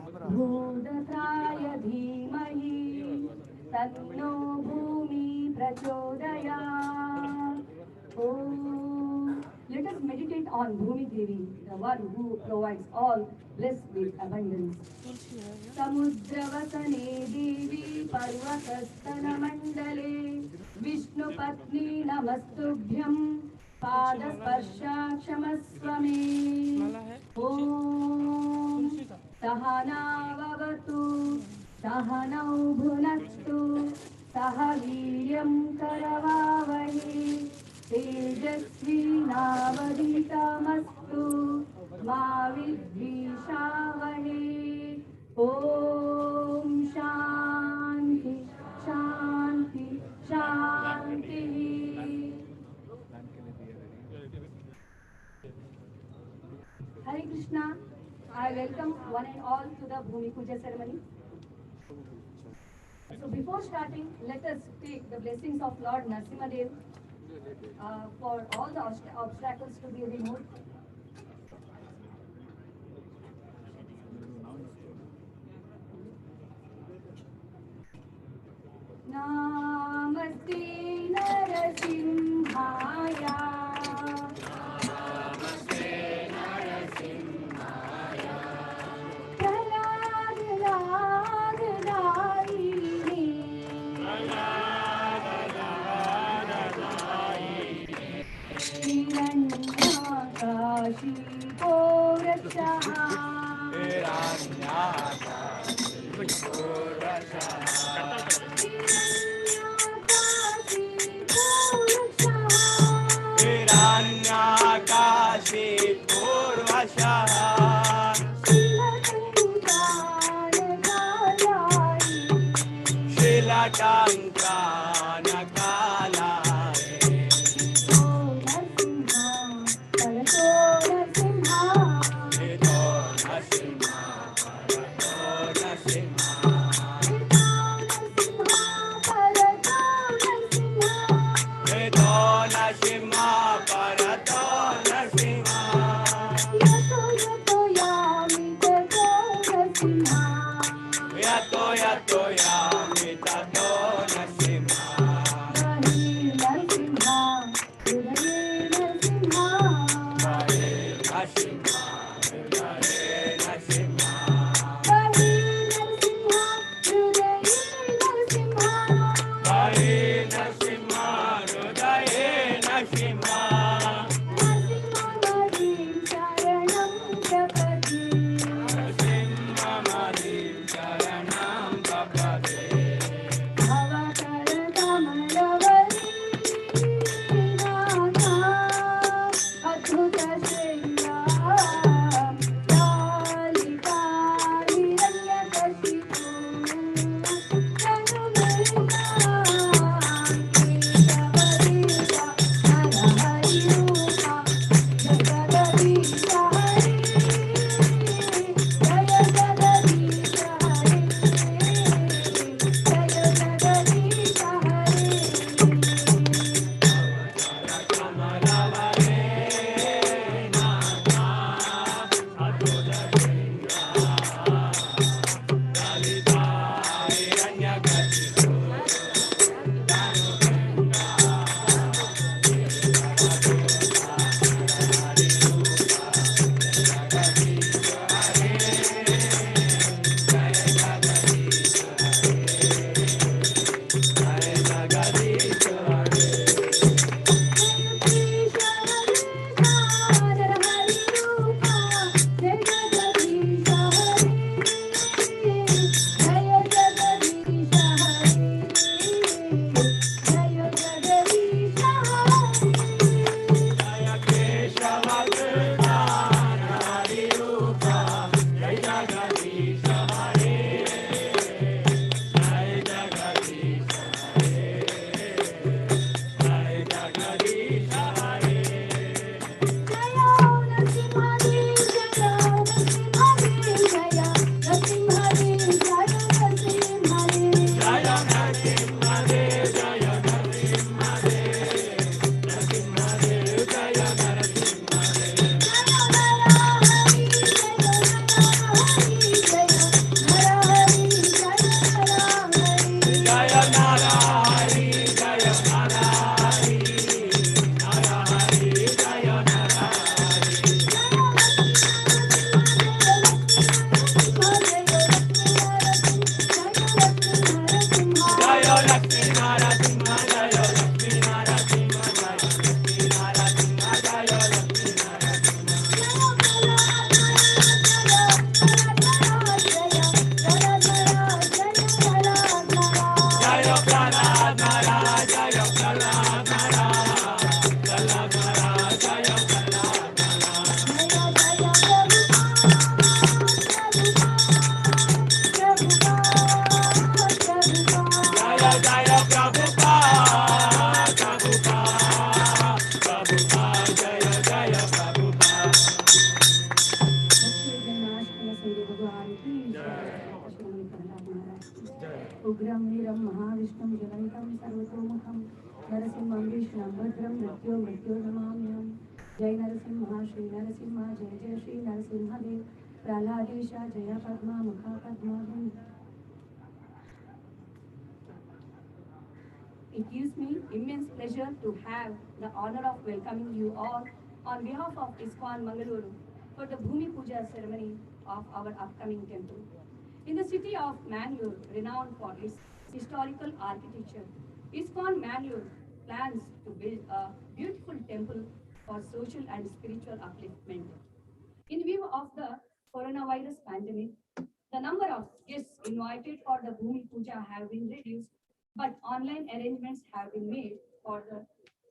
भूदत्राय धीमहि तन्नो भूमि प्रचोदयात्. Let us meditate on Bhumi Devi, the one who provides all bliss with abundance. Samudravasane Devi Parvatastana Mandale Vishnupatni Namastubhyam Padasparsha Kshamasvame. Om Sahana Vavatu Sahanau Bhunaktu Sahaviryam Karavavahi तेजस्वी नावधीतमस्तु मा विद्विषावहे. ओम शांति शांति शांति. Hare Krishna. I welcome one and all to the Bhumi Puja ceremony. So before starting, let us take the blessings of Lord Narasimhadev for all the obstacles to be removed. Namaste Narasimhaya. Namaste Narasimhaya. Prahlad Daini. Hiranyakashi Porashaha. Hiranyakashi Porashaha. Shilakankana Kalare. भगवान की उग्रम वीरम महाविष्णुम जगन्तं सर्वतोमुखम नरसिंहं विष्णुं भद्रं मृत्यो नमाम्यहम्। जय नरसिंह श्री नरसिंह जय जय श्री नरसिंहदेव प्रहलादेशा जय पद्मा मुखा Padma. It gives me immense pleasure to have the honor of welcoming you all on behalf of ISKCON Mangaluru for the Bhumi Puja ceremony of our upcoming temple. In the city of Mangalore, renowned for its historical architecture, ISKCON Mangalore plans to build a beautiful temple for social and spiritual upliftment. In view of the coronavirus pandemic, the number of guests invited for the Bhumi Puja have been reduced, but online arrangements have been made for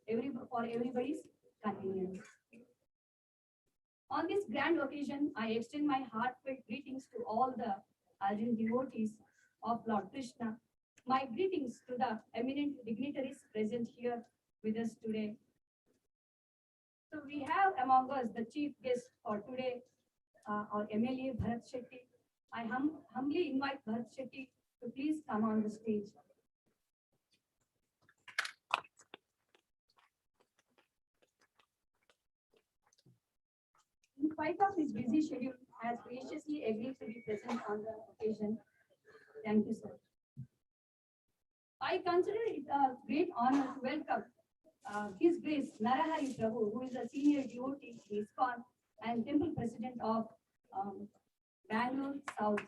everybody's convenience. On this grand occasion, I extend my heartfelt greetings to all the ardent devotees of Lord Krishna. My greetings to the eminent dignitaries present here with us today. So we have among us the chief guest for today, our MLA Bharat Shetty. I humbly invite Bharat Shetty to please come on the stage. In spite of his busy schedule, has graciously agreed to be present on the occasion. Thank you, sir. I consider it a great honor to welcome His Grace Narahari Prabhu, who is a senior devotee in ISKCON and temple president of Bangalore South.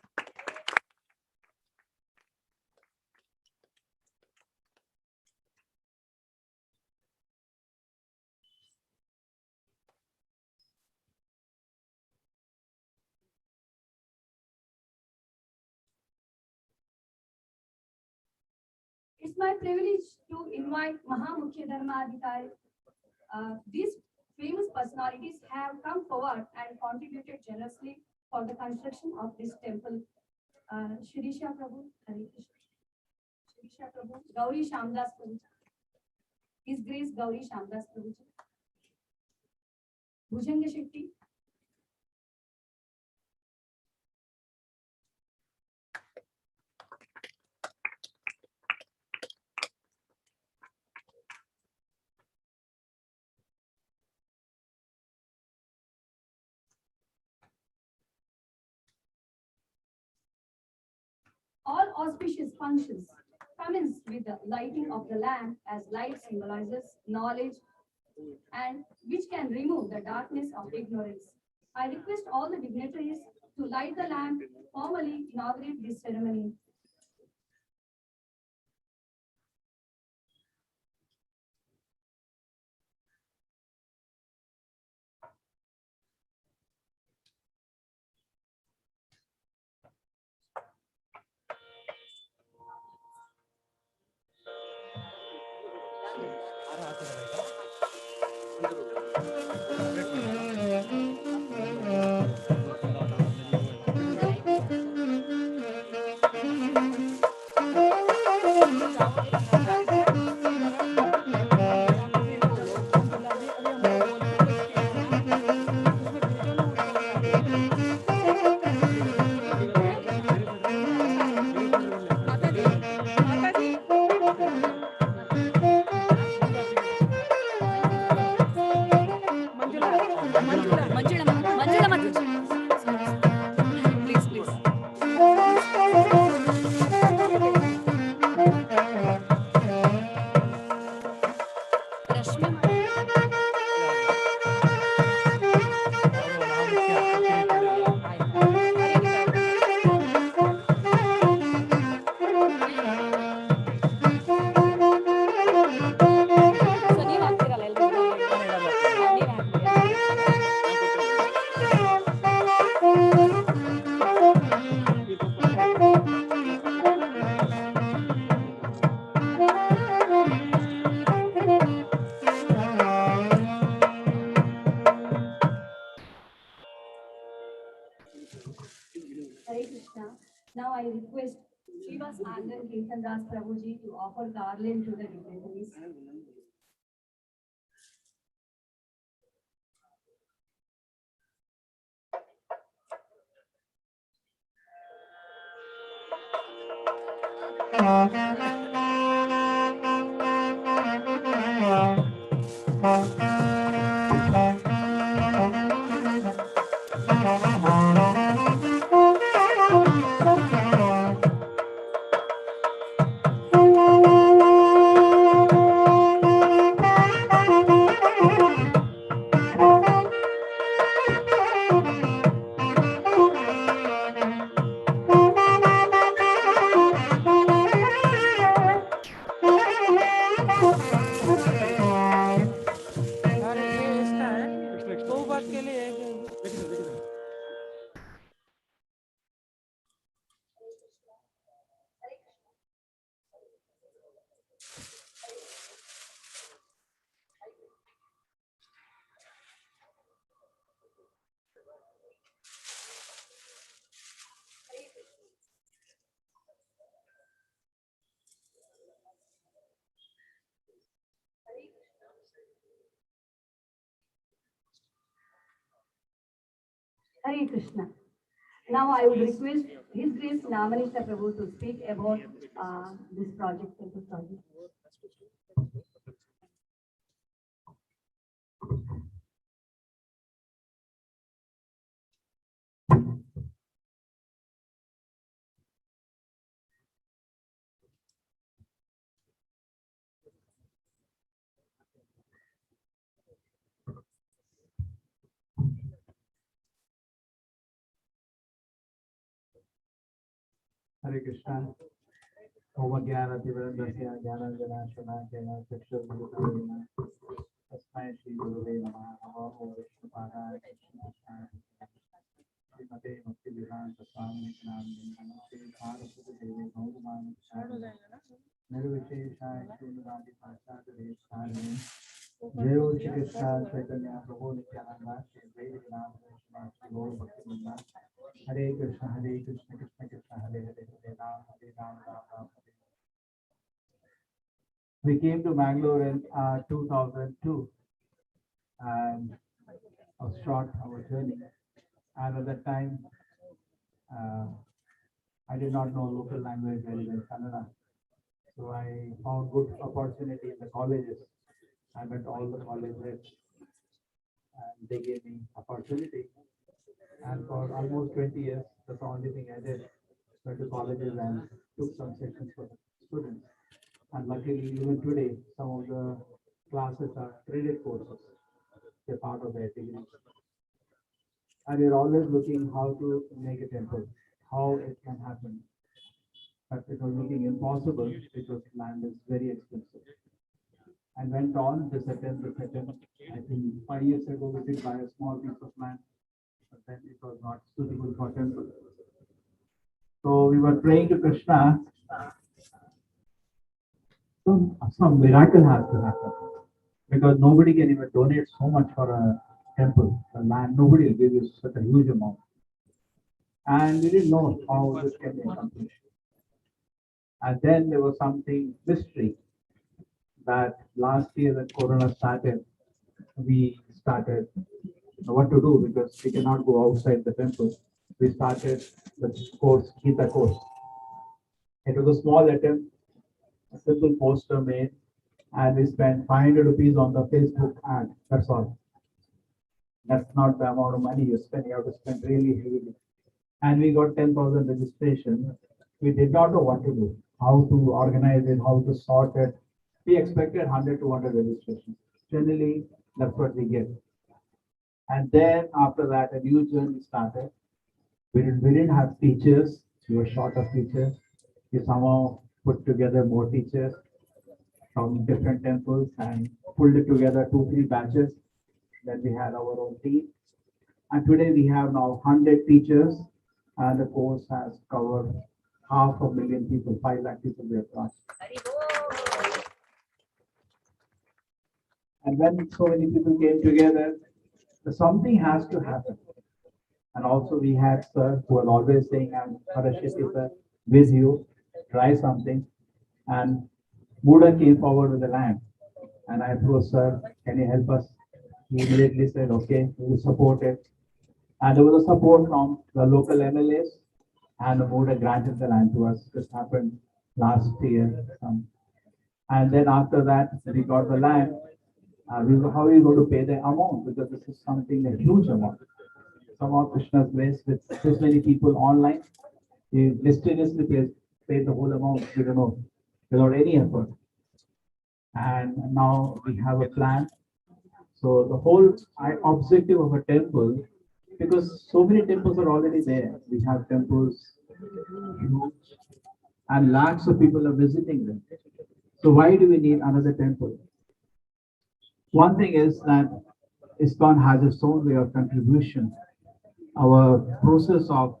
It's my privilege to invite Mahamukhya Dharmadhikari. These famous personalities have come forward and contributed generously for the construction of this temple. Shirisha Prabhu, Hare Krishna. Shirisha Prabhu, Gauri Shamdas Prabhu, His Grace Gauri Shamdas Prabhu, Bhujanga Shetty, all auspicious functions commence with the lighting of the lamp, as light symbolizes knowledge and which can remove the darkness of ignorance. I request all the dignitaries to light the lamp, formally inaugurate this ceremony. Hare Krishna. Now I request Srivas Anand Kirtan Das Prabhuji to offer garland to the dignitaries. Hare Krishna. Now I would request His Grace Namanita Prabhu to speak about this project, temple project. Hare Krishna. Om Gyana Tivrandasya Gyana Janashana Jana Chakshur Gurudavina Tasmai Shri Guruve Namah Namo Om Vishnu Padaya Krishna Srimate Bhakti Vedanta Swami Nandi Namaste Saraswati Devi Gaurumani Nirvishesha Srimati Pachata Devsani Jai Shri Krishna Chaitanya Prabhu Nityananda Shri Vedanta Krishna Shri Gaur Bhakti Vrinda Hare Krishna Krishna Krishna Hare Hare Hare Ram Ram Ram Hare. We came to Bangalore in 2002 and was short our journey. And at that time, I did not know local language very well, Kannada. So I found good opportunity in the colleges. I went to all the colleges and they gave me opportunity. And for almost 20 years, that's the only thing I did. Went to colleges and took some sessions for the students. And luckily, even today, some of the classes are credit courses. They're part of their degree. And we're always looking how to make a temple, how it can happen. But it was looking impossible because land is very expensive. And went on this attempt. I think 5 years ago, we did buy a small piece of land, but then it was not suitable for temple. So we were praying to Krishna. So some miracle has to happen because nobody can even donate so much for a temple, a land. Nobody will give you such a huge amount. And we didn't know how this can be accomplished. And then there was something mystery that last year when Corona started, we started what to do because we cannot go outside the temple. We started the course, Gita course. It was a small attempt, a simple poster made, and we spent 500 rupees on the Facebook ad. That's all. That's not the amount of money you spend. You have to spend really heavily. And we got 10,000 registrations. We did not know what to do, how to organize it, how to sort it. We expected 100 to 200 registrations. Generally, that's what we get. And then after that, a new journey started. We didn't have teachers. We were short of teachers. We somehow put together more teachers from different temples and pulled it together 2-3 batches. Then we had our own team. And today we have now 100 teachers and the course has covered 500,000 people, 5 lakh people we have taught. And when so many people came together, something has to happen. And also we had sir who was always saying, I'm Harashiti sir, with you, try something. And Buddha came forward with the land. And I approached sir, can you help us? He immediately said, okay, we will support it. And there was a support from the local MLAs and Muda granted the land to us. This happened last year. And then after that, we got the land. How are we going to pay the amount? Because this is something a huge amount. Some of Krishna's ways with this many people online, he mysteriously paid the whole amount. We don't know without any effort. And now we have a plan. So the whole objective of a temple, because so many temples are already there. We have temples, huge, and lakhs of people are visiting them. So why do we need another temple? One thing is that ISKCON has its own way of contribution. Our process of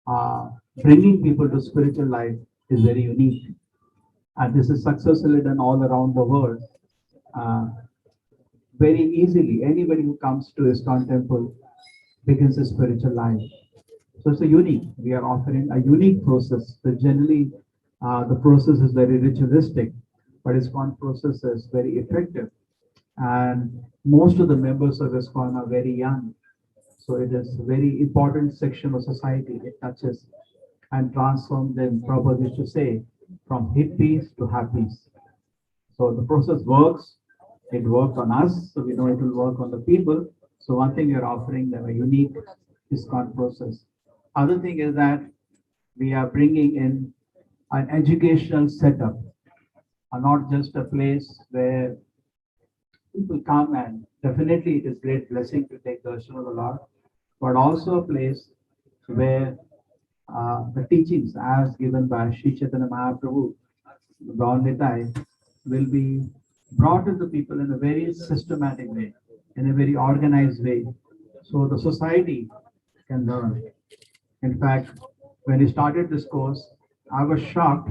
uh, bringing people to spiritual life is very unique. And this is successfully done all around the world. Uh, Very easily, anybody who comes to ISKCON temple begins a spiritual life. So it's a unique, we are offering a unique process. So generally, the process is very ritualistic, but ISKCON process is very effective. And most of the members of ISKCON are very young. So it is a very important section of society. It touches and transforms them, Prabhupada used to say, from hippies to happies. So the process works. It worked on us, so we know it will work on the people. So one thing we are offering them a unique ISKCON process. Other thing is that we are bringing in an educational setup, not just a place where people come, and definitely it is great blessing to take darshan of the Lord, but also a place where the teachings as given by Sri Chaitanya Mahaprabhu, Gaur Nitai, will be brought to the people in a very systematic way, in a very organized way, so the society can learn. In fact, when we started this course, I was shocked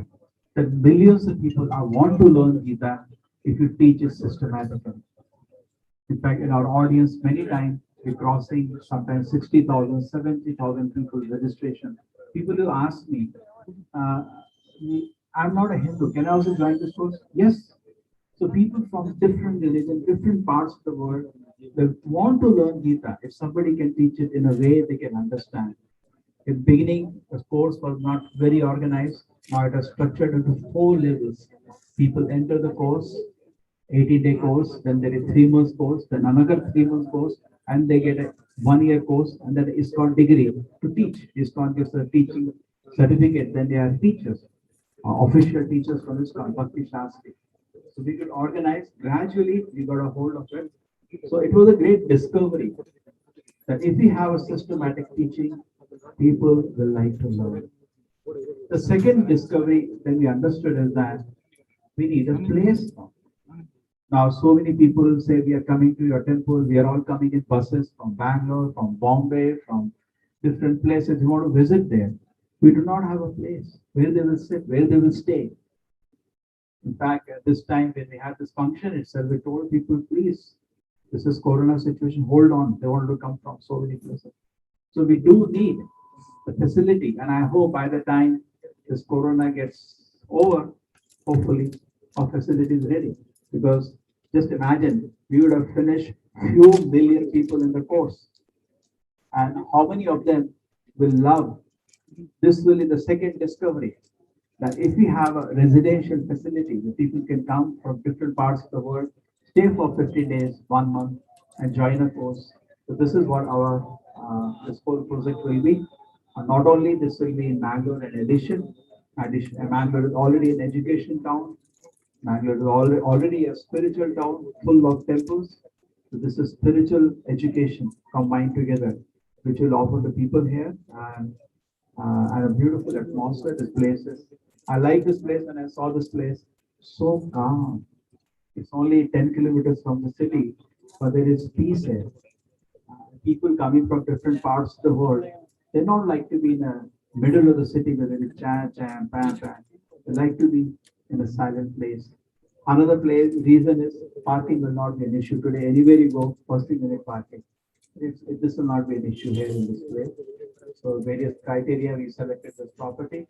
that millions of people want to learn Gita if you teach it systematically. In fact, in our audience, many times we're crossing sometimes 60,000, 70,000 people registration. People who ask me, uh, I'm not a Hindu, can I also join this course? Yes. So people from different religions, different parts of the world, they want to learn Gita. If somebody can teach it in a way they can understand. In the beginning, the course was not very organized. Now it is structured into 4 levels. People enter the course, 80-day course, then there is 3 months course, then another 3 months course, and they get a 1 year course, and then ISKCON degree to teach. ISKCON gives a teaching certificate, then they are teachers, official teachers from ISKCON, Bhakti Shastri. So we could organize gradually, we got a hold of it. So it was a great discovery that if we have a systematic teaching, people will like to learn. The second discovery that we understood is that we need a place now. Now, so many people say we are coming to your temple. We are all coming in buses from Bangalore, from Bombay, from different places. We want to visit there. We do not have a place where they will sit, where they will stay. In fact, at this time when we had this function itself, we told people, please, this is Corona situation, hold on. They want to come from so many places. So we do need the facility, and I hope by the time this Corona gets over, hopefully our facility is ready. Because just imagine, we would have finished few million people in the course, and how many of them will love. This will be the second discovery, that if we have a residential facility, the people can come from different parts of the world, stay for 50 days, 1 month, and join a course. So this is what our this whole project will be. Not only this will be in Bangalore in addition, Bangalore is already an education town. Bangalore is already a spiritual town full of temples. So this is spiritual education combined together, which will offer the people here, and a beautiful atmosphere. This place is. I like this place. When I saw this place, so calm. It's only 10 kilometers from the city, but there is peace here. People coming from different parts of the world, they don't like to be in the middle of the city where there is chat, jam, bam, bam. They like to be in a silent place. Another place reason is parking will not be an issue today. Anywhere you go, first thing you need parking. This will not be an issue here in this place. So various criteria we selected this property,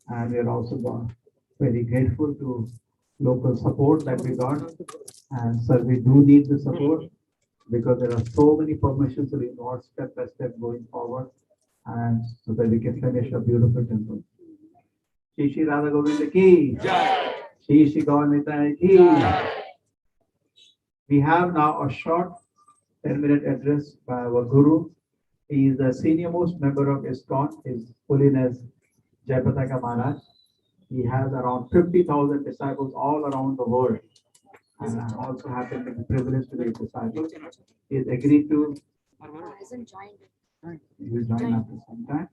and we are also very grateful to local support that we got. And sir, we do need the support because there are so many permissions we want step by step going forward. and so that we can finish a beautiful temple. Shri Shri Radha Govinda ki Jai. Shri Shri Gauranitai ki Jai. We have now a short 10-minute address by our Guru. He is the senior most member of ISKCON, His Holiness Jayapataka Maharaj. He has around 50,000 disciples all around the world. And I also happen to be privileged to be a disciple. He has agreed to. Hasn't joined. He will join after some time.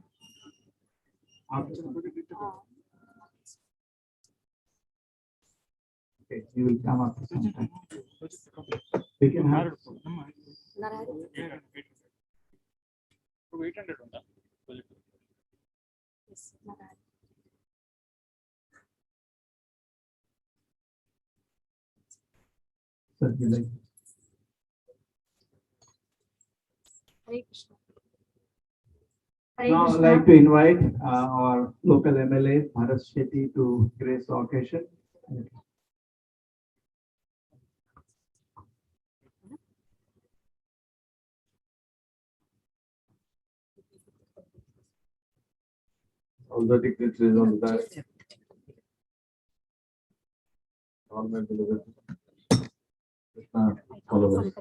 After some time. Okay, he will come after some time. We can have. Yes, Narayana. Sir, you like. Hare Krishna. Hare Now I'd Krishna. like to invite our local MLA, Bharat Shetty, to grace the occasion. All the dignitaries on that. All my beloved Krishna followers.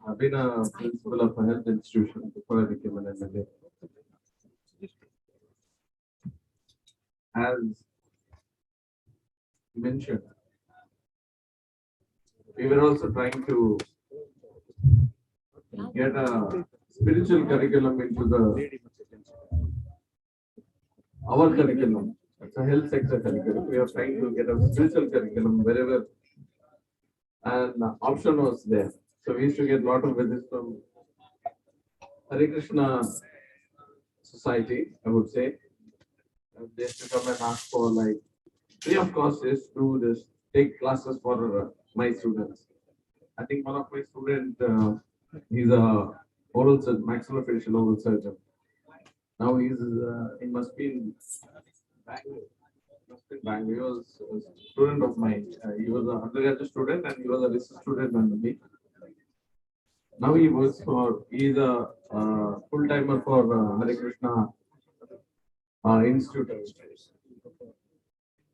I've been a principal of a health institution before I became an MLA. As mentioned, we were also trying to get a spiritual curriculum into our curriculum. It's a health sector curriculum. We are trying to get a spiritual curriculum wherever an option was there. So we used to get a lot of visits from Hare Krishna Society, I would say. They used to come and ask for like free of cost is to this take classes for my students. I think one of my students, he's a oral surgeon, maxillofacial oral surgeon. Now he must be in Bangalore. He was a student of mine. He was an undergraduate student and he was a research student under me. Now he works for, he's a full timer for Hare Krishna Institute.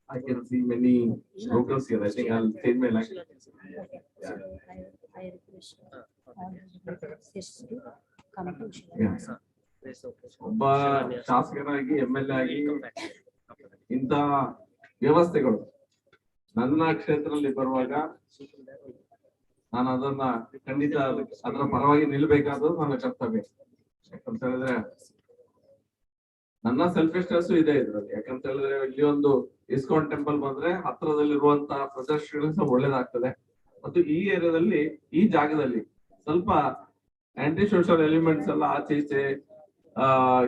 I can see many locals here. I think I'll change my language. So I request all the guests to come to share. Yeah. ಒಬ್ಬ ಶಾಸಕರಾಗಿ MLA ಆಗಿ ಇಂಥ ವ್ಯವಸ್ಥೆಗಳು ನನ್ನ ಕ್ಷೇತ್ರದಲ್ಲಿ ಬರುವಾಗ ನಾನು ಅದನ್ನ ಖಂಡಿತ ಅದರ ಪರವಾಗಿ ನಿಲ್ಬೇಕಾದ್ರು ನನ್ನ ಕರ್ತವ್ಯ. ಯಾಕಂತ ಹೇಳಿದ್ರೆ ನನ್ನ ಸೆಲ್ಫಿಶ್ನೆಸ್ ಇದೆ ಇದ್ರಲ್ಲಿ. ಯಾಕಂತ ಹೇಳಿದ್ರೆ ಇಲ್ಲಿ ಒಂದು ಇಸ್ಕಾನ್ ಟೆಂಪಲ್ ಬಂದ್ರೆ ಹತ್ರದಲ್ಲಿರುವಂತಹ ಪ್ರದರ್ಶನಗಳು ಸಹ ಒಳ್ಳೇದಾಗ್ತದೆ. ಮತ್ತು ಈ ಏರಿಯಾದಲ್ಲಿ ಈ ಜಾಗದಲ್ಲಿ ಸ್ವಲ್ಪ ಆಂಟಿ ಸೋಷಿಯಲ್ ಎಲಿಮೆಂಟ್ಸ್ ಎಲ್ಲ ಆಚೆ ಈಚೆ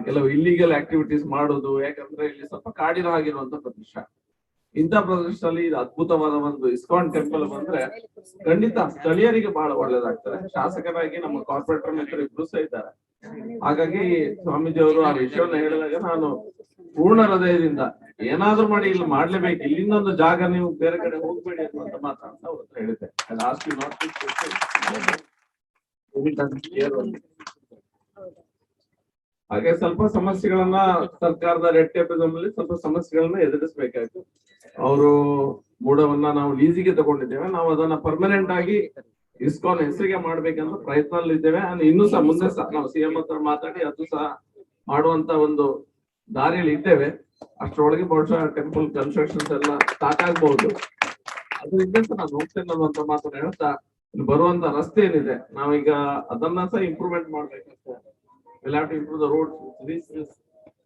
ಕೆಲವು ಇಲ್ಲಿಗಲ್ ಆಕ್ಟಿವಿಟೀಸ್ ಮಾಡೋದು. ಯಾಕಂದ್ರೆ ಇಲ್ಲಿ ಸ್ವಲ್ಪ ಕಾಡಿನ ಆಗಿರುವಂತ ಪ್ರದೇಶ. ಇಂಥ ಪ್ರದೇಶದಲ್ಲಿ ಇದು ಅದ್ಭುತವಾದ ಒಂದು ಇಸ್ಕಾನ್ ಟೆಂಪಲ್ ಬಂದ್ರೆ ಖಂಡಿತ ಸ್ಥಳೀಯರಿಗೆ ಬಹಳ ಒಳ್ಳೇದಾಗ್ತದೆ. ಶಾಸಕರಾಗಿ ನಮ್ಮ ಕಾರ್ಪೊರೇಟರ್ ಮಿತ್ರರು ಇಬ್ರು ಸಹ ಇದ್ದಾರೆ. ಹಾಗಾಗಿ ಸ್ವಾಮೀಜಿ ಅವರು ಆ ವಿಷಯವನ್ನ ಹೇಳಿದಾಗ ನಾನು ಪೂರ್ಣ ಹೃದಯದಿಂದ ಏನಾದ್ರೂ ಮಾಡಿ ಇಲ್ಲಿ ಮಾಡ್ಲೇಬೇಕು, ಇಲ್ಲಿಂದ ಒಂದು ಜಾಗ ನೀವು ಬೇರೆ ಕಡೆ ಹೋಗ್ಬೇಡಿ ಅನ್ನುವಂತ ಮಾತಾಡ್ತಾ ಅವ್ರ ಹತ್ರ ಹೇಳಿದ್ದೆ. ಹಾಗೆ ಸ್ವಲ್ಪ ಸಮಸ್ಯೆಗಳನ್ನ ಸರ್ಕಾರದ ರೆಡ್ ಟೇಪಿಸಮ್ ಅಲ್ಲಿ ಸ್ವಲ್ಪ ಸಮಸ್ಯೆಗಳನ್ನ ಎದುರಿಸಬೇಕಾಯ್ತು. ಅವರು ಮೂಡವನ್ನ ನಾವು ಲೀಸಿಗೆ ತಗೊಂಡಿದ್ದೇವೆ. ನಾವು ಅದನ್ನ ಪರ್ಮನೆಂಟ್ ಆಗಿ ಇಸ್ಕಾನ್ ಹೆಸರಿಗೆ ಮಾಡ್ಬೇಕಂತ ಪ್ರಯತ್ನ ಇದ್ದೇವೆ. ಇನ್ನೂ ಸಹ ಮುಂದೆ ಸಹ ನಾವು CM ಹತ್ರ ಮಾತಾಡಿ ಅದು ಸಹ ಮಾಡುವಂತ ಒಂದು ದಾರಿಯಲ್ಲಿ ಇದ್ದೇವೆ. ಅಷ್ಟರೊಳಗೆ ಬಹುಶಃ ಟೆಂಪಲ್ ಕನ್ಸ್ಟ್ರಕ್ಷನ್ಸ್ ಎಲ್ಲ ಸ್ಟಾರ್ಟ್ ಆಗ್ಬಹುದು. ಅದರಿಂದ ಸಹ ನಾನು ಹೋಗ್ತೇನೆ ಅನ್ನುವಂತ ಮಾತನ್ನ ಹೇಳ್ತಾ, ಇಲ್ಲಿ ಬರುವಂತ ರಸ್ತೆ ಏನಿದೆ ನಾವೀಗ ಅದನ್ನ ಸಹ ಇಂಪ್ರೂವ್ಮೆಂಟ್ ಮಾಡ್ಬೇಕಂತ. We'll have to improve the roads to reach this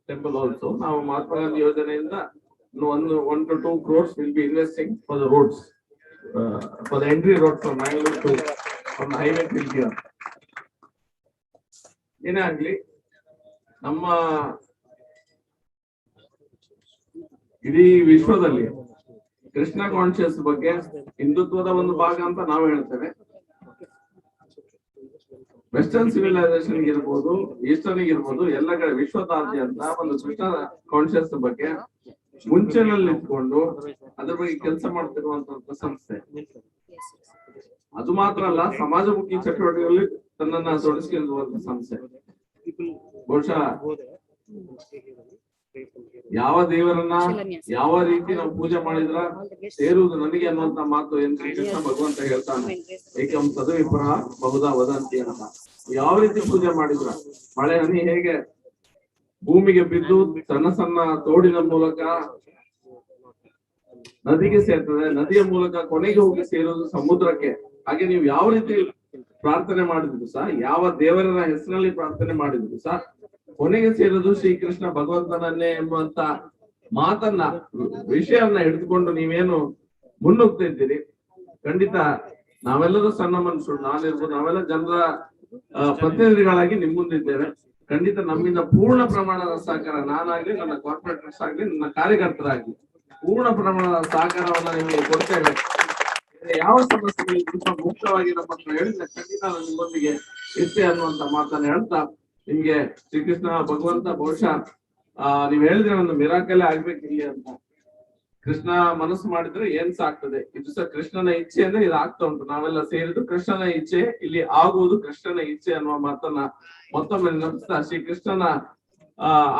temple also. Now, Mahatma Gandhi ಯೋಜನೆಯಿಂದ 1 to 2 crores will be investing for the roads, for the entry road from Bangalore to from the highway till here. ಏನೇ ಆಗ್ಲಿ, ನಮ್ಮ ಇಡೀ ವಿಶ್ವದಲ್ಲಿ Krishna conscious ಬಗ್ಗೆ ಹಿಂದುತ್ವದ ಒಂದು ಭಾಗ ಅಂತ ನಾವು ಹೇಳ್ತೇವೆ. ವೆಸ್ಟರ್ನ್ ಸಿವಿಲೈಸೇಷನ್ ಇರ್ಬೋದು, ಈಸ್ಟರ್ನ್ ಇರ್ಬೋದು, ಎಲ್ಲ ಕಡೆ ವಿಶ್ವದಾದ್ಯಂತ ಒಂದು ಕೃಷ್ಣ ಕಾನ್ಶಿಯಸ್ ಬಗ್ಗೆ ಮುಂಚೆನಲ್ಲಿ ಇಟ್ಕೊಂಡು ಅದ್ರ ಬಗ್ಗೆ ಕೆಲಸ ಮಾಡ್ತಿರುವಂತ ಸಂಸ್ಥೆ. ಅದು ಮಾತ್ರ ಅಲ್ಲ, ಸಮಾಜಮುಖಿ ಚಟುವಟಿಕೆಗಳಲ್ಲಿ ತನ್ನನ್ನ ತೊಡಗಿಸಿಕೊಳ್ಳುವಂತ ಸಂಸ್ಥೆ. ಬಹುಶಃ ಯಾವ ದೇವರನ್ನ ಯಾವ ರೀತಿ ನಾವು ಪೂಜೆ ಮಾಡಿದ್ರ ಸೇರುವುದು ನನಗೆ ಅನ್ನುವಂತ ಮಾತು ಏನ್ ಶ್ರೀಕೃಷ್ಣ ಭಗವಂತ ಹೇಳ್ತಾನೆ. ಏಕಂ ತದ್ವಿಪ್ರ ಬಹುಧಾ ವದಂತಿ ಅಂತ. ಯಾವ ರೀತಿ ಪೂಜೆ ಮಾಡಿದ್ರ ಮಳೆ ಹನಿ ಹೇಗೆ ಭೂಮಿಗೆ ಬಿದ್ದು ಸಣ್ಣ ಸಣ್ಣ ತೋಡಿನ ಮೂಲಕ ನದಿಗೆ ಸೇರ್ತದೆ, ನದಿಯ ಮೂಲಕ ಕೊನೆಗೆ ಹೋಗಿ ಸೇರೋದು ಸಮುದ್ರಕ್ಕೆ. ಹಾಗೆ ನೀವು ಯಾವ ರೀತಿ ಪ್ರಾರ್ಥನೆ ಮಾಡಿದ್ರು ಸಹ, ಯಾವ ದೇವರ ಹೆಸರಲ್ಲಿ ಪ್ರಾರ್ಥನೆ ಮಾಡಿದ್ರು ಸಹ ಕೊನೆಗೆ ಸೇರೋದು ಶ್ರೀಕೃಷ್ಣ ಭಗವಂತನನ್ನೇ ಎಂಬುವಂತ ಮಾತನ್ನ ವಿಷಯವನ್ನ ಹಿಡಿದುಕೊಂಡು ನೀವೇನು ಮುನ್ನುಗ್ತಾ ಇದ್ದೀರಿ. ಖಂಡಿತ ನಾವೆಲ್ಲರೂ ಸಣ್ಣ ಮನುಷ್ಯರು, ನಾನಿರ್ಬೋದು, ನಾವೆಲ್ಲ ಜನರ ಪ್ರತಿನಿಧಿಗಳಾಗಿ ನಿಮ್ ಮುಂದಿದ್ದೇವೆ. ಖಂಡಿತ ನಮ್ಮಿಂದ ಪೂರ್ಣ ಪ್ರಮಾಣದ ಸಹಕಾರ, ನಾನಾಗ್ಲಿ, ನನ್ನ ಕಾರ್ಪೊರೇಟರ್ಸ್ ಆಗ್ಲಿ, ನನ್ನ ಕಾರ್ಯಕರ್ತರಾಗ್ಲಿ ಪೂರ್ಣ ಪ್ರಮಾಣದ ಸಹಕಾರವನ್ನ ನಿಮಗೆ ಕೊಡ್ತೇವೆ. ಯಾವ ಸಮಸ್ಯೆಗಳಿಗೆ ಸ್ವಲ್ಪ ಮುಖ್ಯವಾಗಿ ನಮ್ಮ ಹತ್ರ ಹೇಳಿದ್ರೆ ಖಂಡಿತ ನಾನು ನಿಮ್ಮೊಂದಿಗೆ ಇರ್ತೆ ಅನ್ನುವಂತ ಮಾತನ್ನ ಹೇಳ್ತಾ, ನಿಮ್ಗೆ ಶ್ರೀಕೃಷ್ಣ ಭಗವಂತ ಬಹುಶಃ ನೀವ್ ಹೇಳಿದ್ರೆ ಒಂದು ಮಿರಾಕಲ್ಲೇ ಆಗ್ಬೇಕು ಇಲ್ಲಿ ಅಂತ. ಕೃಷ್ಣ ಮನಸ್ಸು ಮಾಡಿದ್ರೆ ಏನ್ ಸಾಕ್ತದೆ. ಇದು ಸಹ ಕೃಷ್ಣನ ಇಚ್ಛೆ ಅಂದ್ರೆ ಇದು ಆಗ್ತಾ ಉಂಟು. ನಾವೆಲ್ಲ ಸೇರಿದ್ದು ಕೃಷ್ಣನ ಇಚ್ಛೆ, ಇಲ್ಲಿ ಆಗುವುದು ಕೃಷ್ಣನ ಇಚ್ಛೆ ಅನ್ನುವ ಮಾತನ್ನ ಮತ್ತೊಮ್ಮೆ ನೆನಪಿಸ್ತಾ, ಶ್ರೀಕೃಷ್ಣನ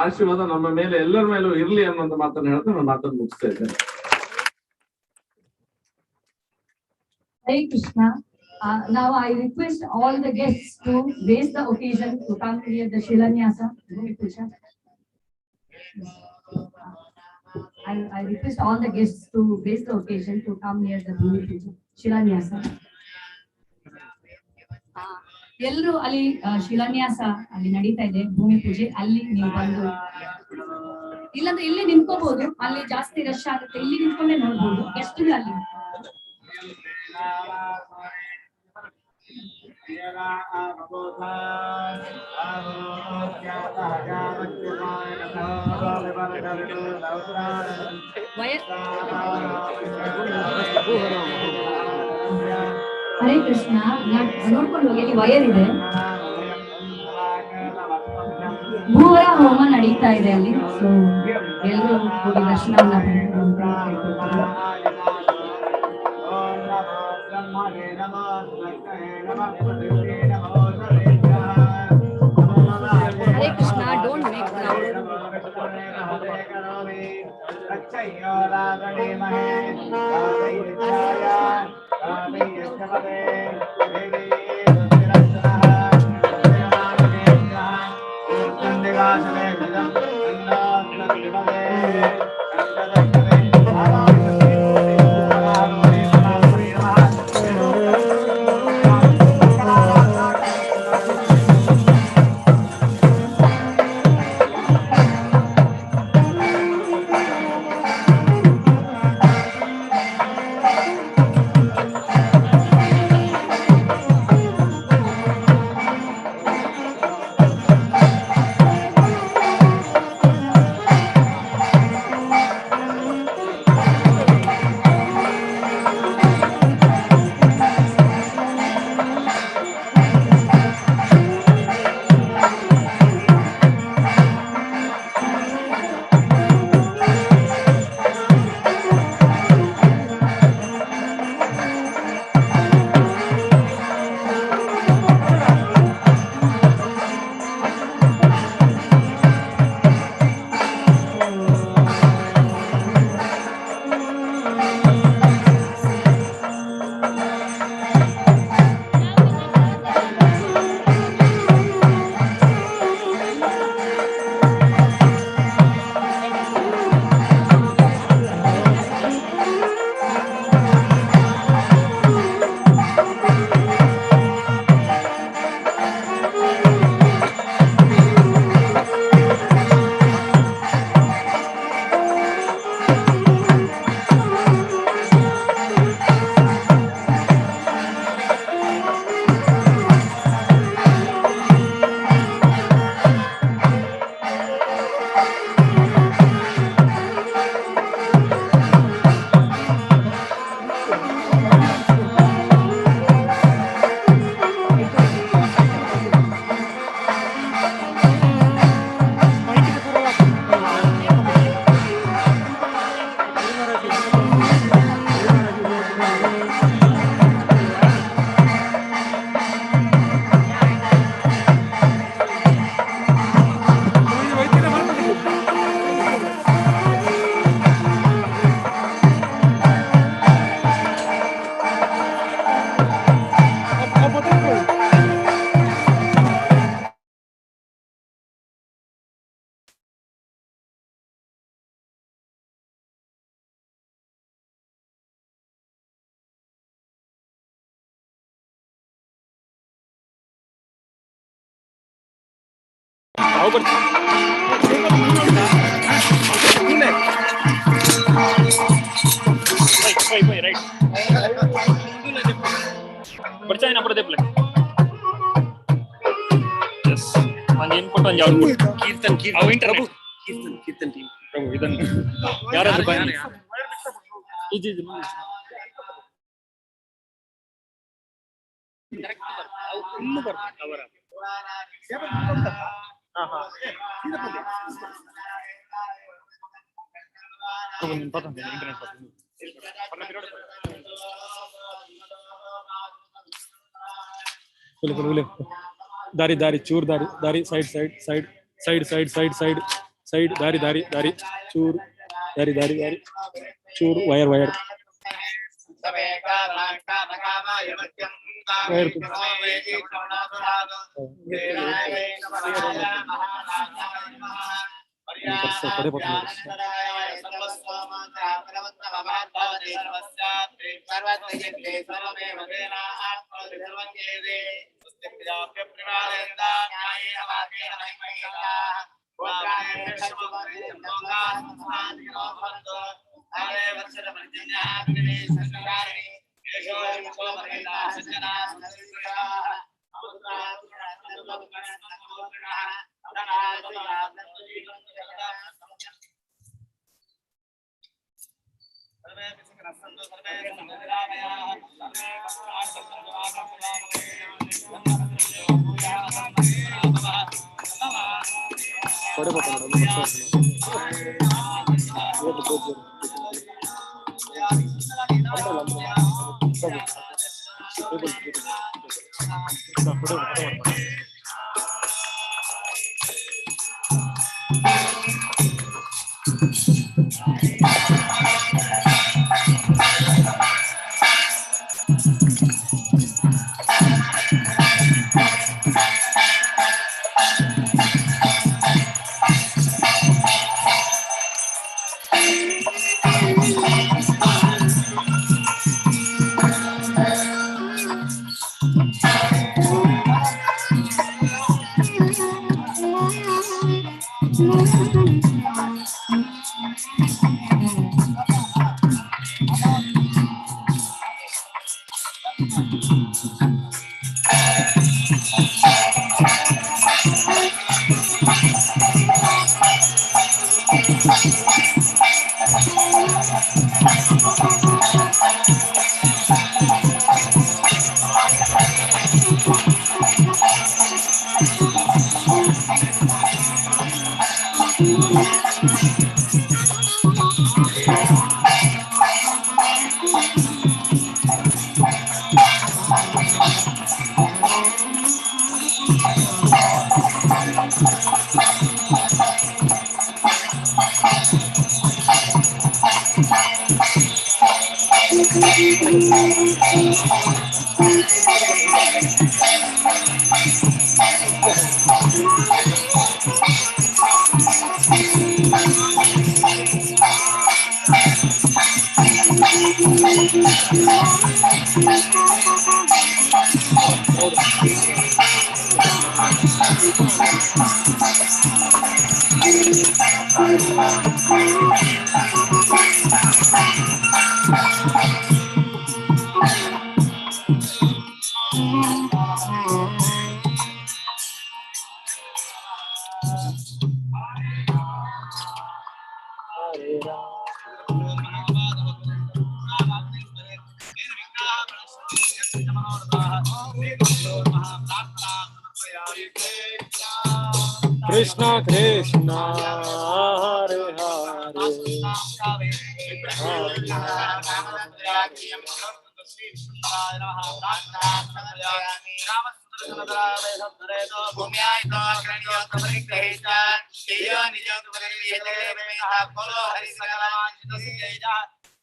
ಆಶೀರ್ವಾದ ನಮ್ಮ ಮೇಲೆ ಎಲ್ಲರ ಮೇಲೂ ಇರ್ಲಿ ಅನ್ನುವಂತ ಮಾತನ್ನ ಹೇಳ್ತಾ ನಾನು ಮಾತನ್ನು ಮುಗಿಸ್ತಾ ಇದ್ದೇನೆ. Hare Krishna. Now I request all the guests to grace the occasion to come near the Shilanyasa Bhumi Puja. I request all the guests to grace the occasion to come near the Bhumi Puja Shilanyasa. ಎಲ್ಲರೂ ಅಲ್ಲಿ ಶಿಲಾನ್ಯಾಸ ಅಲ್ಲಿ ನಡೀತಾ ಇದೆ, ಭೂಮಿ ಪೂಜೆ. ಅಲ್ಲಿ ನೀವು ಬಂದು, ಇಲ್ಲಾಂದ್ರೆ ಇಲ್ಲಿ ನಿಂತ್ಕೋಬಹುದು, ಅಲ್ಲಿ ಜಾಸ್ತಿ ರಶ್ ಆಗುತ್ತೆ, ಇಲ್ಲಿ ನಿಂತ್ಕೊಂಡೇ ನೋಡ್ಬೋದು. ಎಷ್ಟು ಅಲ್ಲಿ ಹರೇ ಕೃಷ್ಣ. ನೋಡ್ಕೊಂಡು ಹೋಗಿ, ವಯರ್ ಇದೆ, ಭೂವರ ಹೋಮ ನಡೀತಾ ಇದೆ ಅಲ್ಲಿ. ಸೊ ಎಲ್ಲರೂ ಹೋಗಿ ದರ್ಶನವನ್ನ Hare Krishna, don't make loud. ಬರ್ತಾ ನಂಬರ್ ದೇಪ್ಲೆ ಎಸ್ ಒಂದು ಇನ್ಪುಟ್ ಒಂದು ಔಟ್ಪುಟ್ ಕೀರ್ತನ್ ಅವು ಇಂಟರ್ನೆಟ್ ಕೀರ್ತನ್ ಟೀಮ್ ಪ್ರಭು ಇದನ್ನು ಯಾರಾದ್ರೂ ಬಾಯಿ ಇದು ಇನ್ನು ಬರ್ತಾರೆ ಅವರ ಇಂಟರ್ನೆಟ್ दारी दारी चूर दारी दारी side side side side side side side side दारी दारी दारी चूर दारी दारी दारी चूर wire wire wire Krishna Krishna हरे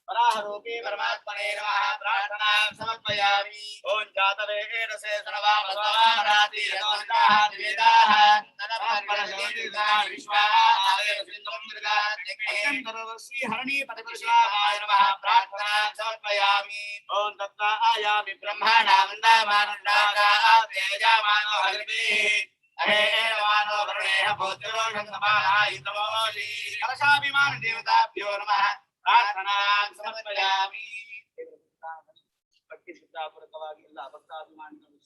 परारूपी परमात्मने नमः प्रार्थनां समर्पयामि ओम जातवेगेन से सर्वामस्वाराति यतोहिताः द्वेदाः तदपरशोदिता विश्वाः सिंधुं मृगा श्री हरणी पतिपुरुषाय नमः प्रार्थनां समर्पयामि ओम तत्ता आयामि ब्रह्माणां वन्दामानन्दाः तेजामानो हरिभिः अहे एवानो वरुणेह भूतिरोषं समानायितमोली कलशाभिमान देवताभ्यो नमः प्रार्थनां समर्पयामि ಭಕ್ತಿ ಶ್ರದ್ಧಾಪೂರ್ವಕವಾಗಿ ಎಲ್ಲ ಭಕ್ತಾಭಿಮಾನಿಗಳು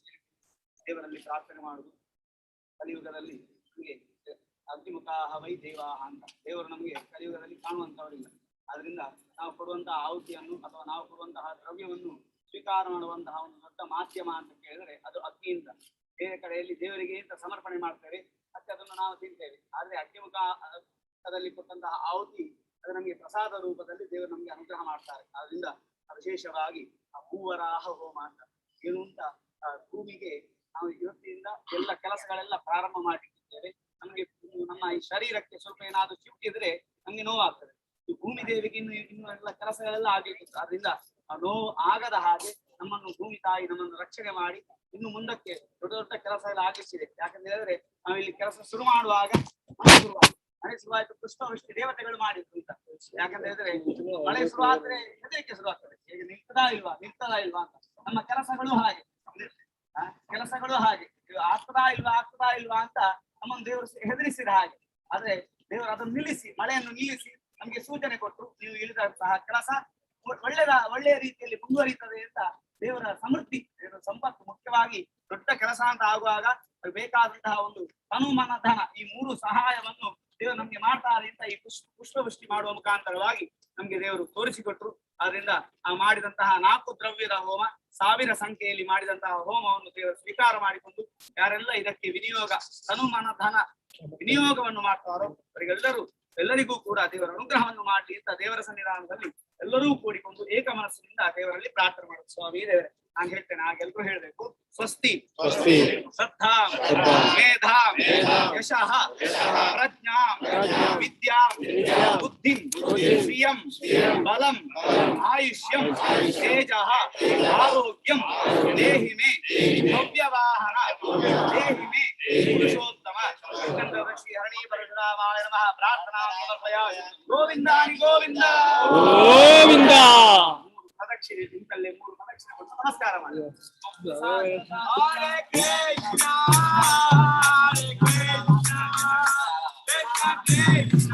ದೇವರಲ್ಲಿ ಪ್ರಾರ್ಥನೆ ಮಾಡುವುದು. ಕಲಿಯುಗದಲ್ಲಿ ನಮಗೆ ಅಗ್ನಿಮುಖಾಹ ವೈ ದೇವಾಹ ಅಂತ ದೇವರು ನಮಗೆ ಕಲಿಯುಗದಲ್ಲಿ ಕಾಣುವಂತವರಿಲ್ಲ. ಆದ್ರಿಂದ ನಾವು ಕೊಡುವಂತಹ ಆಹುತಿಯನ್ನು ಅಥವಾ ನಾವು ಕೊಡುವಂತಹ ದ್ರವ್ಯವನ್ನು ಸ್ವೀಕಾರ ಮಾಡುವಂತಹ ಒಂದು ದೊಡ್ಡ ಮಾಧ್ಯಮ ಅಂತ ಕೇಳಿದ್ರೆ ಅದು ಅಗ್ನಿಯಿಂದ. ಬೇರೆ ಕಡೆಯಲ್ಲಿ ದೇವರಿಗೆ ಅಂತ ಸಮರ್ಪಣೆ ಮಾಡ್ತೇವೆ, ಮತ್ತೆ ಅದನ್ನು ನಾವು ತಿಂತೇವೆ. ಆದ್ರೆ ಅಗ್ನಿಮುಖದಲ್ಲಿ ಕೊಟ್ಟಂತಹ ಆಹುತಿ ಅದು ನಮಗೆ ಪ್ರಸಾದ ರೂಪದಲ್ಲಿ ದೇವರು ನಮಗೆ ಅನುಗ್ರಹ ಮಾಡ್ತಾರೆ. ಆದ್ರಿಂದ ವಿಶೇಷವಾಗಿ ಆ ಭೂವರಾಹ ಹೋಮ ಅಂತ ಏನು ಅಂತ ಭೂಮಿಗೆ ನಾವು ಇವತ್ತಿನಿಂದ ಎಲ್ಲ ಕೆಲಸಗಳೆಲ್ಲ ಪ್ರಾರಂಭ ಮಾಡಿದ್ದೇವೆ. ನಮಗೆ ನಮ್ಮ ಈ ಶರೀರಕ್ಕೆ ಸ್ವಲ್ಪ ಏನಾದ್ರು ಚಿಕ್ಕಿದ್ರೆ ನಮ್ಗೆ ನೋವಾಗ್ತದೆ. ಈ ಭೂಮಿ ದೇವಿಗೆ ಇನ್ನು ಎಲ್ಲ ಕೆಲಸಗಳೆಲ್ಲ ಆಗ್ಲಿಕ್ಕಿತ್ತು. ಆದ್ರಿಂದ ಆ ನೋವು ಆಗದ ಹಾಗೆ ನಮ್ಮನ್ನು ಭೂಮಿ ತಾಯಿ ನಮ್ಮನ್ನು ರಕ್ಷಣೆ ಮಾಡಿ ಇನ್ನು ಮುಂದಕ್ಕೆ ದೊಡ್ಡ ದೊಡ್ಡ ಕೆಲಸ ಎಲ್ಲ ಆಗಿಸಿದೆ. ಯಾಕಂತ ಹೇಳಿದ್ರೆ ನಾವು ಇಲ್ಲಿ ಕೆಲಸ ಶುರು ಮಾಡುವಾಗ ಮಳೆ ಶುರುವಾಯ್ತು, ಪುಷ್ಪವೃಷ್ಟಿ ದೇವತೆಗಳು ಮಾಡಿದ್ರು ಅಂತ. ಯಾಕಂತ ಹೇಳಿದ್ರೆ ಮಳೆ ಶುರು ಆದ್ರೆ ಹೆದರಿಕೆ ಶುರು ಆಗ್ತದೆ, ಈಗ ನಿಲ್ತದಾ ಇಲ್ವಾ ಅಂತ. ನಮ್ಮ ಕೆಲಸಗಳು ಹಾಗೆ ಆಗ್ತದಾ ಇಲ್ವಾ ಅಂತ ನಮ್ಮನ್ನು ದೇವರು ಹೆದರಿಸಿದ ಹಾಗೆ. ಆದ್ರೆ ದೇವರು ಅದನ್ನು ನಿಲ್ಲಿಸಿ, ಮಳೆಯನ್ನು ನಿಲ್ಲಿಸಿ ನಮ್ಗೆ ಸೂಚನೆ ಕೊಟ್ಟರು, ನೀವು ಇಳಿದಂತಹ ಕೆಲಸ ಒಳ್ಳೆಯ ರೀತಿಯಲ್ಲಿ ಮುಂದುವರಿಯುತ್ತದೆ ಅಂತ. ದೇವರ ಸಮೃದ್ಧಿ, ದೇವರ ಸಂಪತ್ತು, ಮುಖ್ಯವಾಗಿ ದೊಡ್ಡ ಕೆಲಸ ಅಂತ ಆಗುವಾಗ ಬೇಕಾದಂತಹ ಒಂದು ತನು ಮನ ಧನ ಈ ಮೂರು ಸಹಾಯವನ್ನು ದೇವರು ನಮ್ಗೆ ಮಾಡ್ತಾರೆ ಅಂತ ಈ ಪುಷ್ಪವೃಷ್ಟಿ ಮಾಡುವ ಮುಖಾಂತರವಾಗಿ ನಮ್ಗೆ ದೇವರು ತೋರಿಸಿಕೊಟ್ರು. ಆದ್ರಿಂದ ಆ ಮಾಡಿದಂತಹ 4 ದ್ರವ್ಯದ ಹೋಮ 1000 ಸಂಖ್ಯೆಯಲ್ಲಿ ಮಾಡಿದಂತಹ ಹೋಮವನ್ನು ದೇವರು ಸ್ವೀಕಾರ ಮಾಡಿಕೊಂಡು ಯಾರೆಲ್ಲ ಇದಕ್ಕೆ ವಿನಿಯೋಗ ತನು ಮನ ಧನ ವಿನಿಯೋಗವನ್ನು ಮಾಡ್ತಾರೋ ಎಲ್ಲರಿಗೂ ಕೂಡ ದೇವರ ಅನುಗ್ರಹವನ್ನು ಮಾಡಲಿ ಅಂತ ದೇವರ ಸನ್ನಿಧಾನದಲ್ಲಿ ಎಲ್ಲರೂ ಕೂಡಿಕೊಂಡು ಏಕ ಮನಸ್ಸಿನಿಂದ ದೇವರಲ್ಲಿ ಪ್ರಾರ್ಥನೆ ಮಾಡುದು. ಸ್ವಾಮಿ ದೇವರೇ, ನಾನು ಹೇಳ್ತೇನೆ, ಹಾಗೆಲ್ಲರೂ ಹೇಳ್ಬೇಕು. ಸ್ವಸ್ತಿ ಶ್ರದ್ಧಾ ಮೇಧಾ ಯಶಃ ಪ್ರಜ್ಞಾ ವಿದ್ಯಾ ಬುದ್ಧಿ ಶ್ರಿಯಂ ಬಲಂ ಆಯುಷ್ಯಂ ತೇಜಃ ಆರೋಗ್ಯಂ ದೇಹಿ ಮೇ ಭವ್ಯವಾಹನ ದೇಹಿ ಮೇ ಪುರುಷೋತ್ತಮ ಶ್ರೀ ಹರಣಿ ಪರಶುರಾಮಾಯ ನಮಃ. ಪ್ರಾರ್ಥನಾ ಸಮರ್ಪಯಾಮಿ. ಗೋವಿಂದಾನಿ ಗೋವಿಂದ ಗೋವಿಂದ. ಪ್ರದಕ್ಷಿಣೆ ನಿಂತಲ್ಲೇ 3 ಪ್ರದಕ್ಷಿಣೆ ಕೊಟ್ಟು ನಮಸ್ಕಾರ ಮಾಡಿ. ಹರೇ ಕೃಷ್ಣ ಹರೇ ಕೃಷ್ಣ ಕೃಷ್ಣ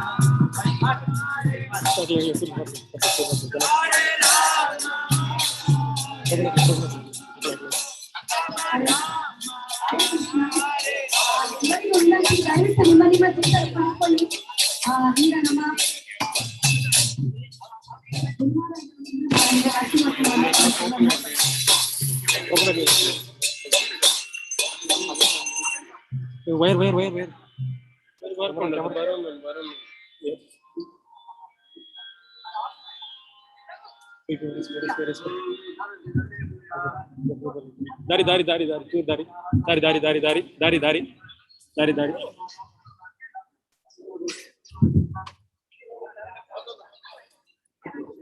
ವೈರ್ ದಾರಿ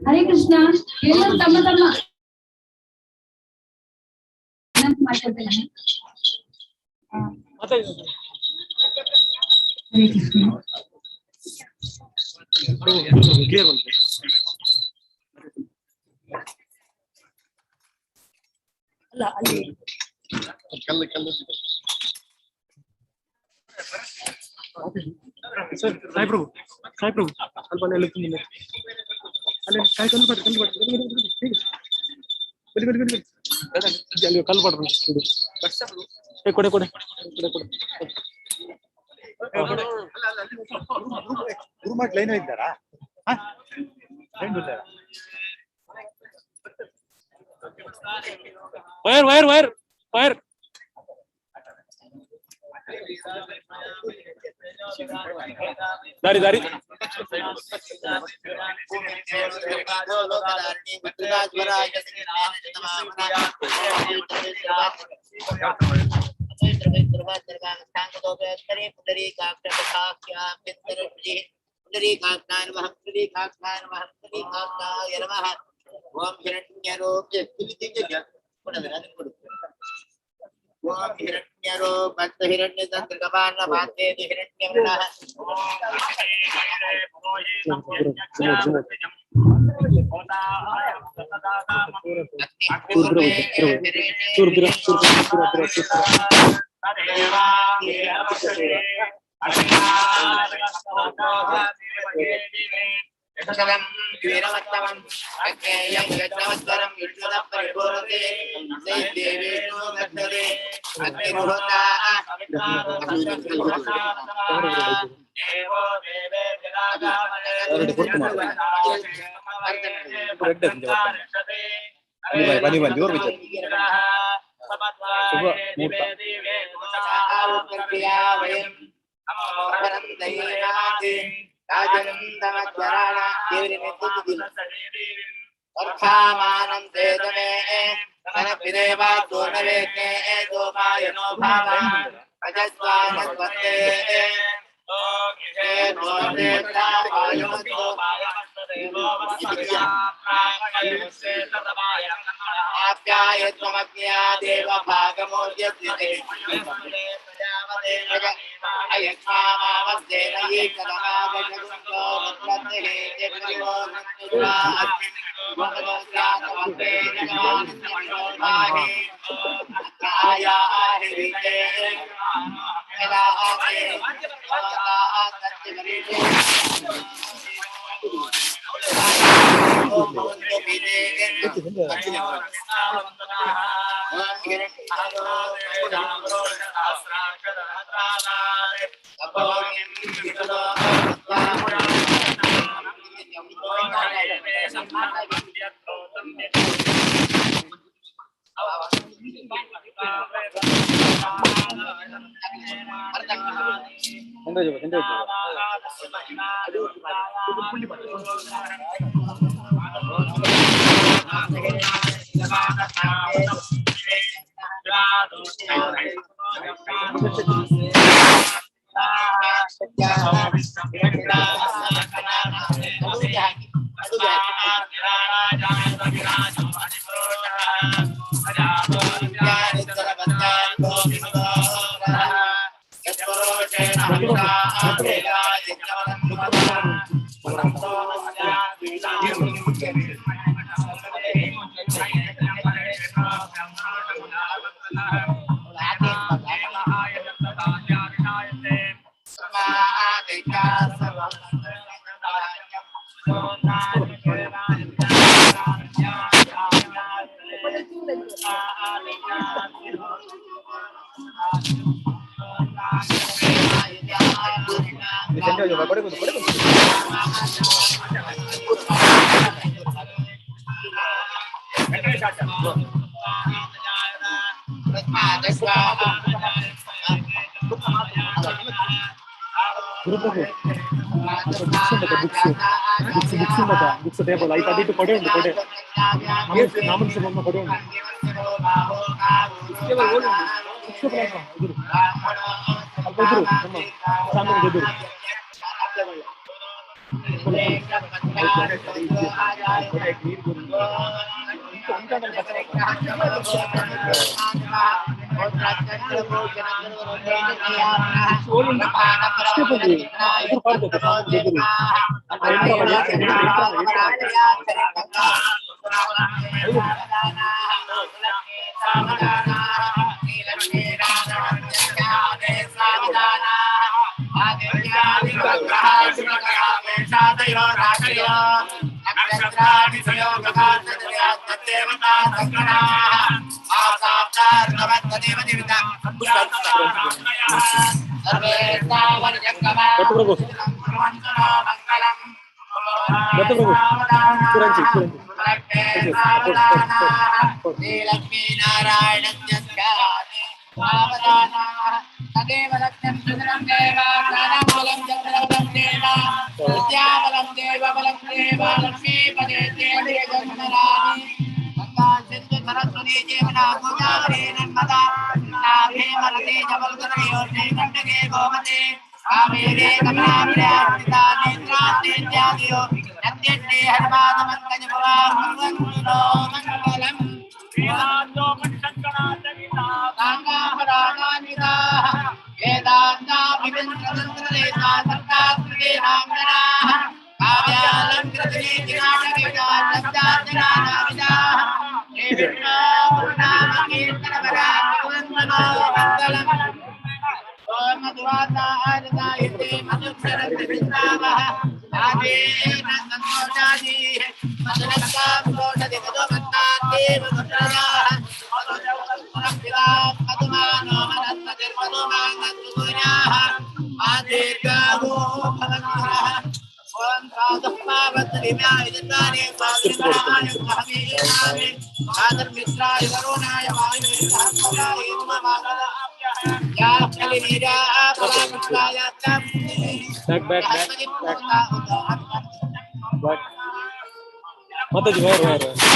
ಹರೇ ಕೃಷ್ಣ. ಎಲ್ಲರೂ ತಮ್ಮ ಮಾತಾಡ್ತೇನೆ. ಹರೇ ಕೃಷ್ಣ. ಅಲ್ಲ ಅಲ್ಲಿ ಸರ್ ಸಾಯಿ ಪ್ರಭು ಸ್ವಲ್ಪ ಅಲ್ಲಿ ಕಲ್ಲು ಪಡ್ರಿ ಕೊಡೆ ಲೈನ್ ಇದ್ದಾರಾ? ವೈರ್ ದಾರಿ ಓಂ ಹಿರಣ್ಯರೋಗ್ಯ हिरण्यरो भक्त हिरण्य तंत्र कपाल भाते हिरण्यवर्णः यशसवं वीरवत्तमं अज्ञेयं यज्ञवत्तरं विष्णुरं परिपूरते देवेषु गच्छते अग्निहोता देवो देवे वर्षामानं तेजमे मनपिदेवा दोनवेके दोमायनो भावं अजस्वानस्वते आप्यायत्वमज्ञा देव भागमोद्यते अयक्ष्मावस्तेन एकदमागजगुन्दो रुद्रते जगरिवो नन्दुरास्मि आया हिरिते मेरा आगे books table I padi to pade naman se bomma pade back. Mataji, where?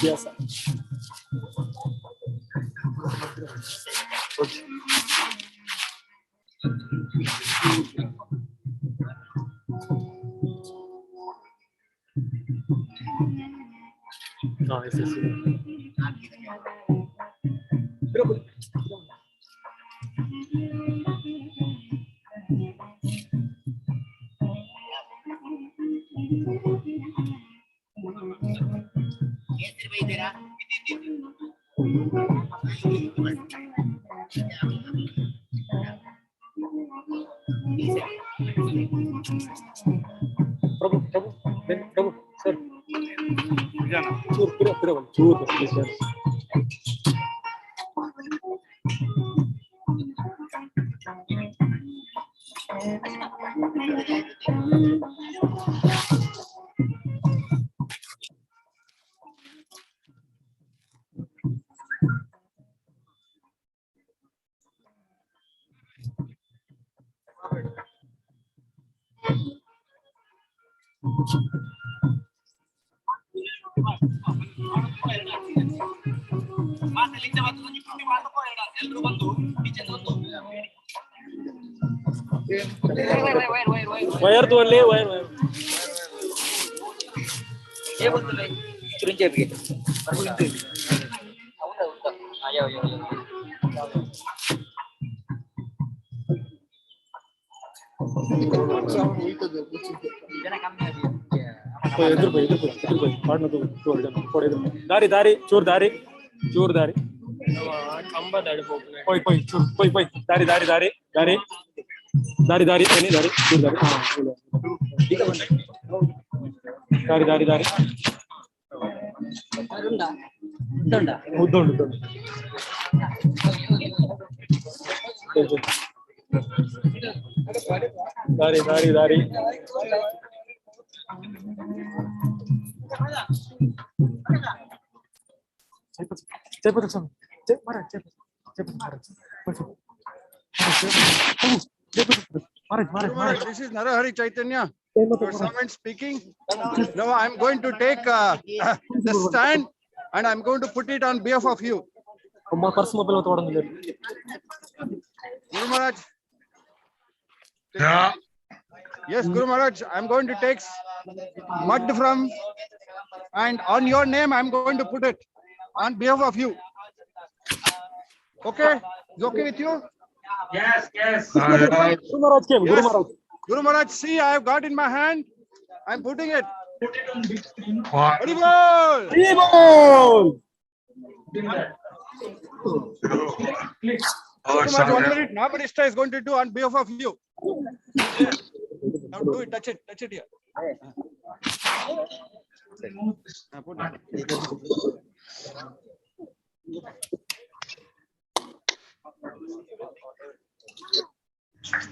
Yes. Yes. Prabhu, sir. Chur, please, sir. ಎಲ್ಲರೂ ಬಂದು Wire to only wire. Dari dari chur dari poi dari any dari chur dari udondu dari cepat sama marah cepat marah This is Narahari Chaitanya, your servant speaking. Now I'm going to take the stand and I'm going to put it on behalf of you. Guru Maharaj. Yeah. Yes, Guru Maharaj, I'm going to take mud from, and on your name I'm going to put it on behalf of you. Okay? Is okay with you? Yes. Guru Maharaj came. Yes. Guru Maharaj, see, I have got in my hand. I'm putting it. What? Hari Bol! Oh, Guru Maharaj, one minute. Nabarishta is going to do on behalf of you. Now do it. Touch it here. Now put it.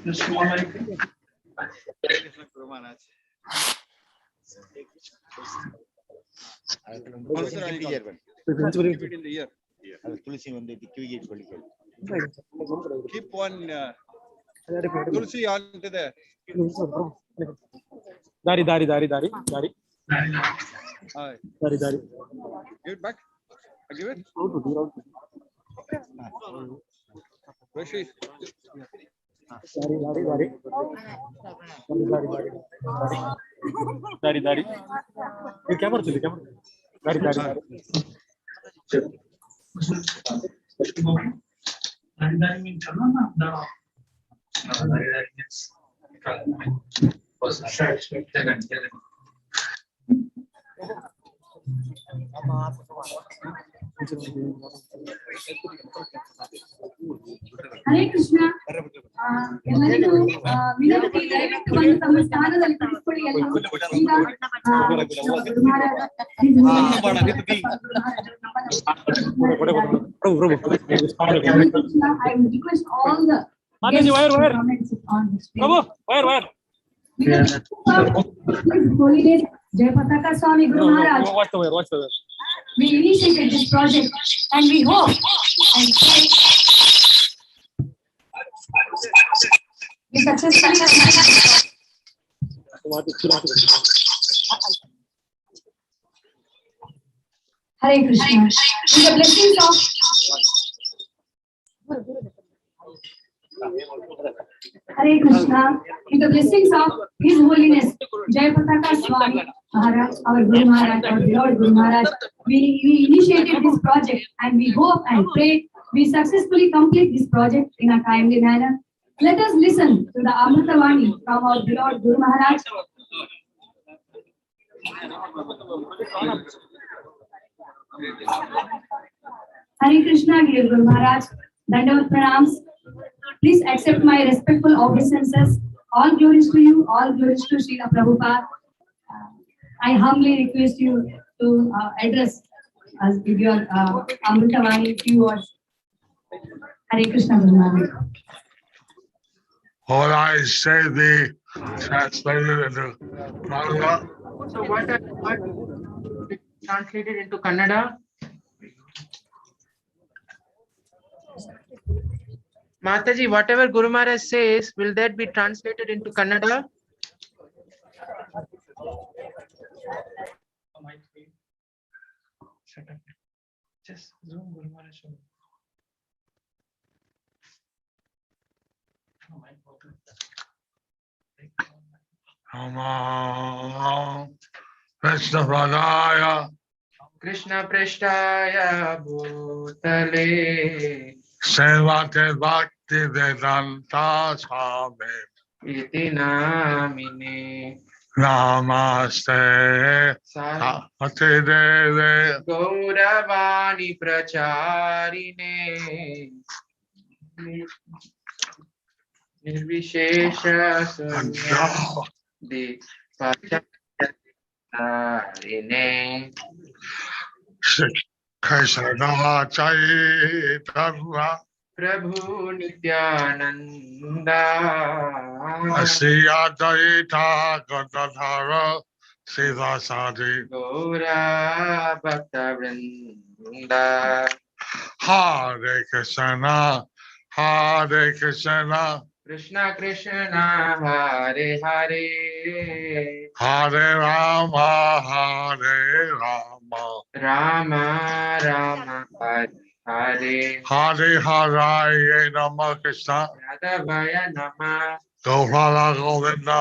Guru Maharaj. Keep it in the ear. Keep one tulsi onto the. Dari. Give it back. I give it. Rishi. Dari. You camera. Dari. Hare Krishna. ಎಲ್ಲರಿಗೂ ವಿನಂತಿ ದಯವಿಟ್ಟು ಬಂದು ತಮ್ಮ ಸ್ಥಾನದಲ್ಲಿ ಕುಳಿತುಕೊಳ್ಳಿ ಎಲ್ಲರೂ. ಈಗ ಗುರು Maharaj I would request all the Mataji, wire. comments on this page. Prabhu, wire. His Holiness Jayapataka Swami Guru Maharaj. Watch the wire. We initiated this project and we hope and pray we successfully. Hare Krishna. With the blessings of Hare Krishna. With the blessings of His Holiness Jayapataka Swami Maharaj, our Guru Maharaj, our beloved Guru Maharaj, we initiated this project and we hope and pray we successfully complete this project in a timely manner. Let us listen to the Amritavani from our beloved Guru Maharaj. Hare Krishna, dear Guru Maharaj, Dandavat Pranams. Please accept my respectful obeisances. All glories to you, all glories to Srila Prabhupada. I humbly request you to address us with your Amritavani few words. Hare Krishna, Guru Maharaj. All I say the translated into Kannada. So what translated into Kannada? Mataji, whatever Guru Maharaj says, will that be translated into Kannada? Shut up. Just zoom Guru Maharaj. Namo Krishna Pradaya Krishna Prishtaya Bhutale Srimate Bhakti Vedanta Swami Iti Namine Namaste Bhakti Devi Gauravani Pracharine Nirvishesha Sunya Dipacharine Krishna Chaitanya Prabhu Nityananda Asiya Daita Gadadhara Sivasadi Gaura Bhakta Vrinda Hare Krishna Hare Krishna Krishna Krishna Hare Hare Hare Rama Hare Rama Rama Rama Hare Hare Hare Hare Nama Krishna Yadavaya Nama Gopala Govinda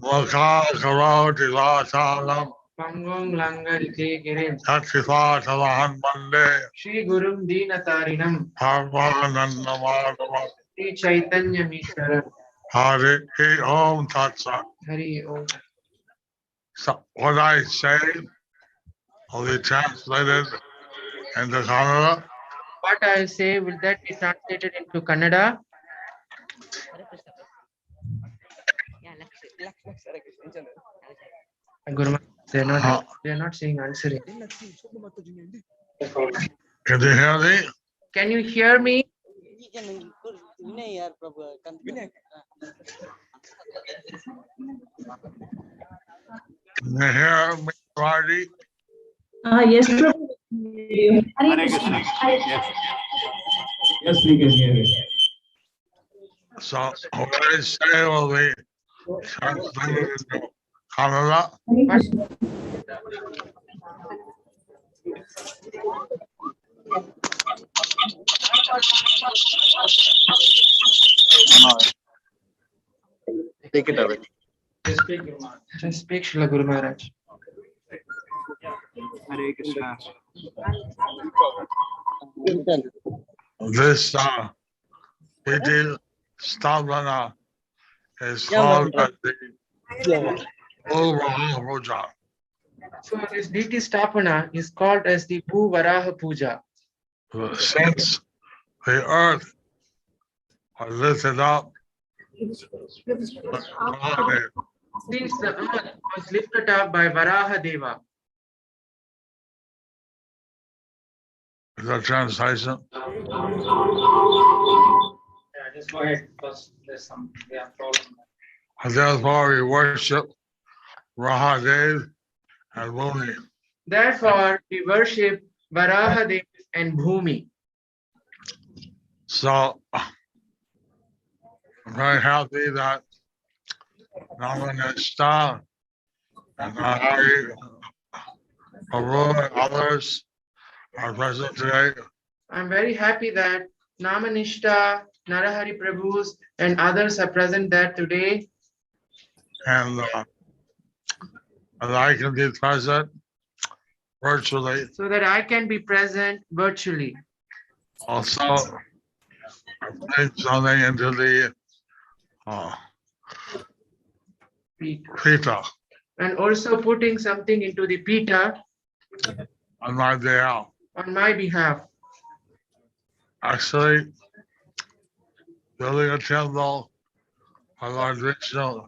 Mukha Karoti Vasalam Pangong Langariti Girim Tatsivatalan Mande Shri Gurum Dinatarinam Parvananda Madhava Shri Chaitanya Mishwaram Hare Om Tatsa. Hari Om. So what I say will be translated into Kannada. What I say, will that be translated into Kannada? Guru, they're not saying answering. Can you hear me? Can you hear me? Can you hear me, Marty? Yes, Prabhu. Hare Krishna. Yes, we can hear you. So what I say will be translated into Kannada. Hare Krishna. Take it away. Just speak, Srila Guru Maharaj. Hare Krishna. This Piti Stavana is called as the Bhuvaraha Puja. So this deity Stapana is called as the Bhuvaraha Puja. Since the earth was lifted up, Since the earth was lifted up by Varaha Deva. is that translation? Just go ahead, because there's some problem. And therefore we worship Rahadev and Bhumi. Therefore, we worship Varaha Deva and Bhumi. So I'm very happy that Namanishta and Hari Prabhu and others are present today. I'm very happy that Namanishta, Narahari Prabhus, and others are present there today. And I can be present virtually. So that I can be present virtually. Also, I put something into the Pita And also putting something into the Pita on my behalf. on my behalf. Actually, building a temple for Lord Vishnu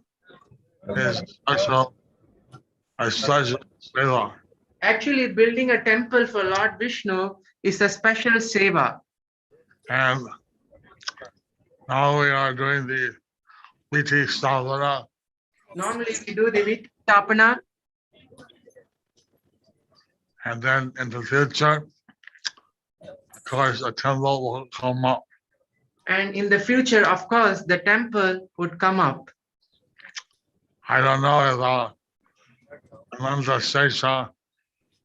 is a special seva. Actually, building a temple for Lord Vishnu is a special seva. And now we are doing the Viti Stavana. Normally, we do the Vitapana, And then in the future, of course, a temple will come up. and in the future, of course, the temple would come up. I don't know if Ananta Sesha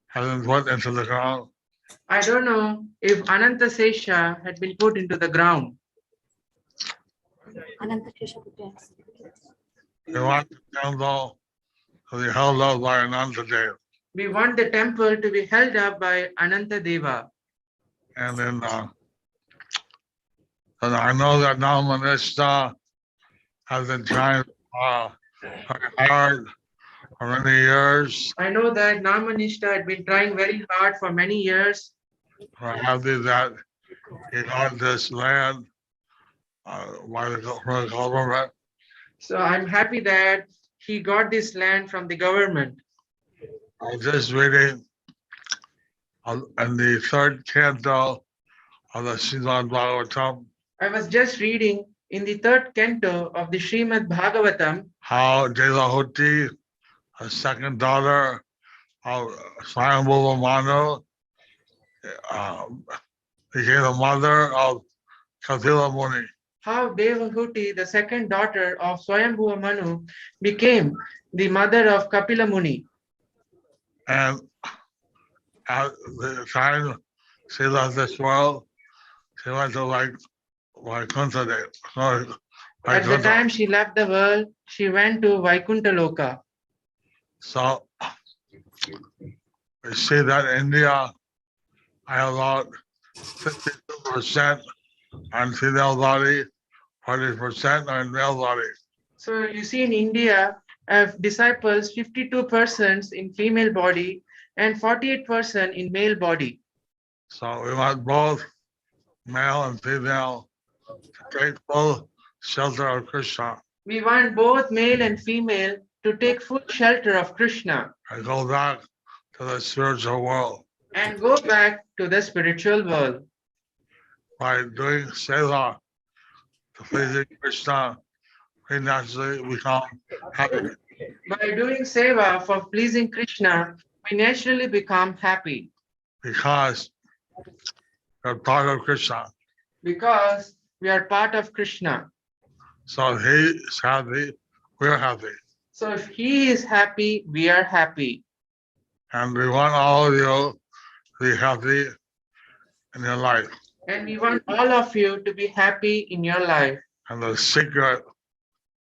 has been put into the ground. I don't know if Ananta Sesha had been put into the ground. Ananta Krishna. We want the temple to be held up by Anantadev. We want the temple to be held up by Ananta Deva. And then and I know that Namanishta has been trying very hard for many years. I know that Namanishta had been trying very hard for many years. We're happy that he got this land by the government. So I'm happy that he got this land from the government. I was just reading in the third canto of the Srimad Bhagavatam I was just reading in the third canto of the Srimad Bhagavatam how Devahuti, a second daughter of Swayambhuva Manu, became the mother of Kapila Muni. how Devahuti, the second daughter of Swayambhuva Manu, became the mother of Kapila Muni. And at the time she left this world, she went to Vaikuntha. At the time she left the world, she went to Vaikuntha Loka. So we see that in India, I have about 52% on female body, 40% on male body. So you see in India, disciples 52% in female body and 48% in male body. So we want both male and female to take full shelter of Krishna We want both male and female to take full shelter of Krishna and go back to the spiritual world. and go back to the spiritual world. By doing seva to pleasing Krishna, we naturally become happy. By doing seva for pleasing Krishna, we naturally become happy Because we're part of Krishna. because we are part of Krishna. So if he is happy, we're happy. So if he is happy, we are happy. And we want all of you to be happy in your life. And we want all of you to be happy in your life. And the secret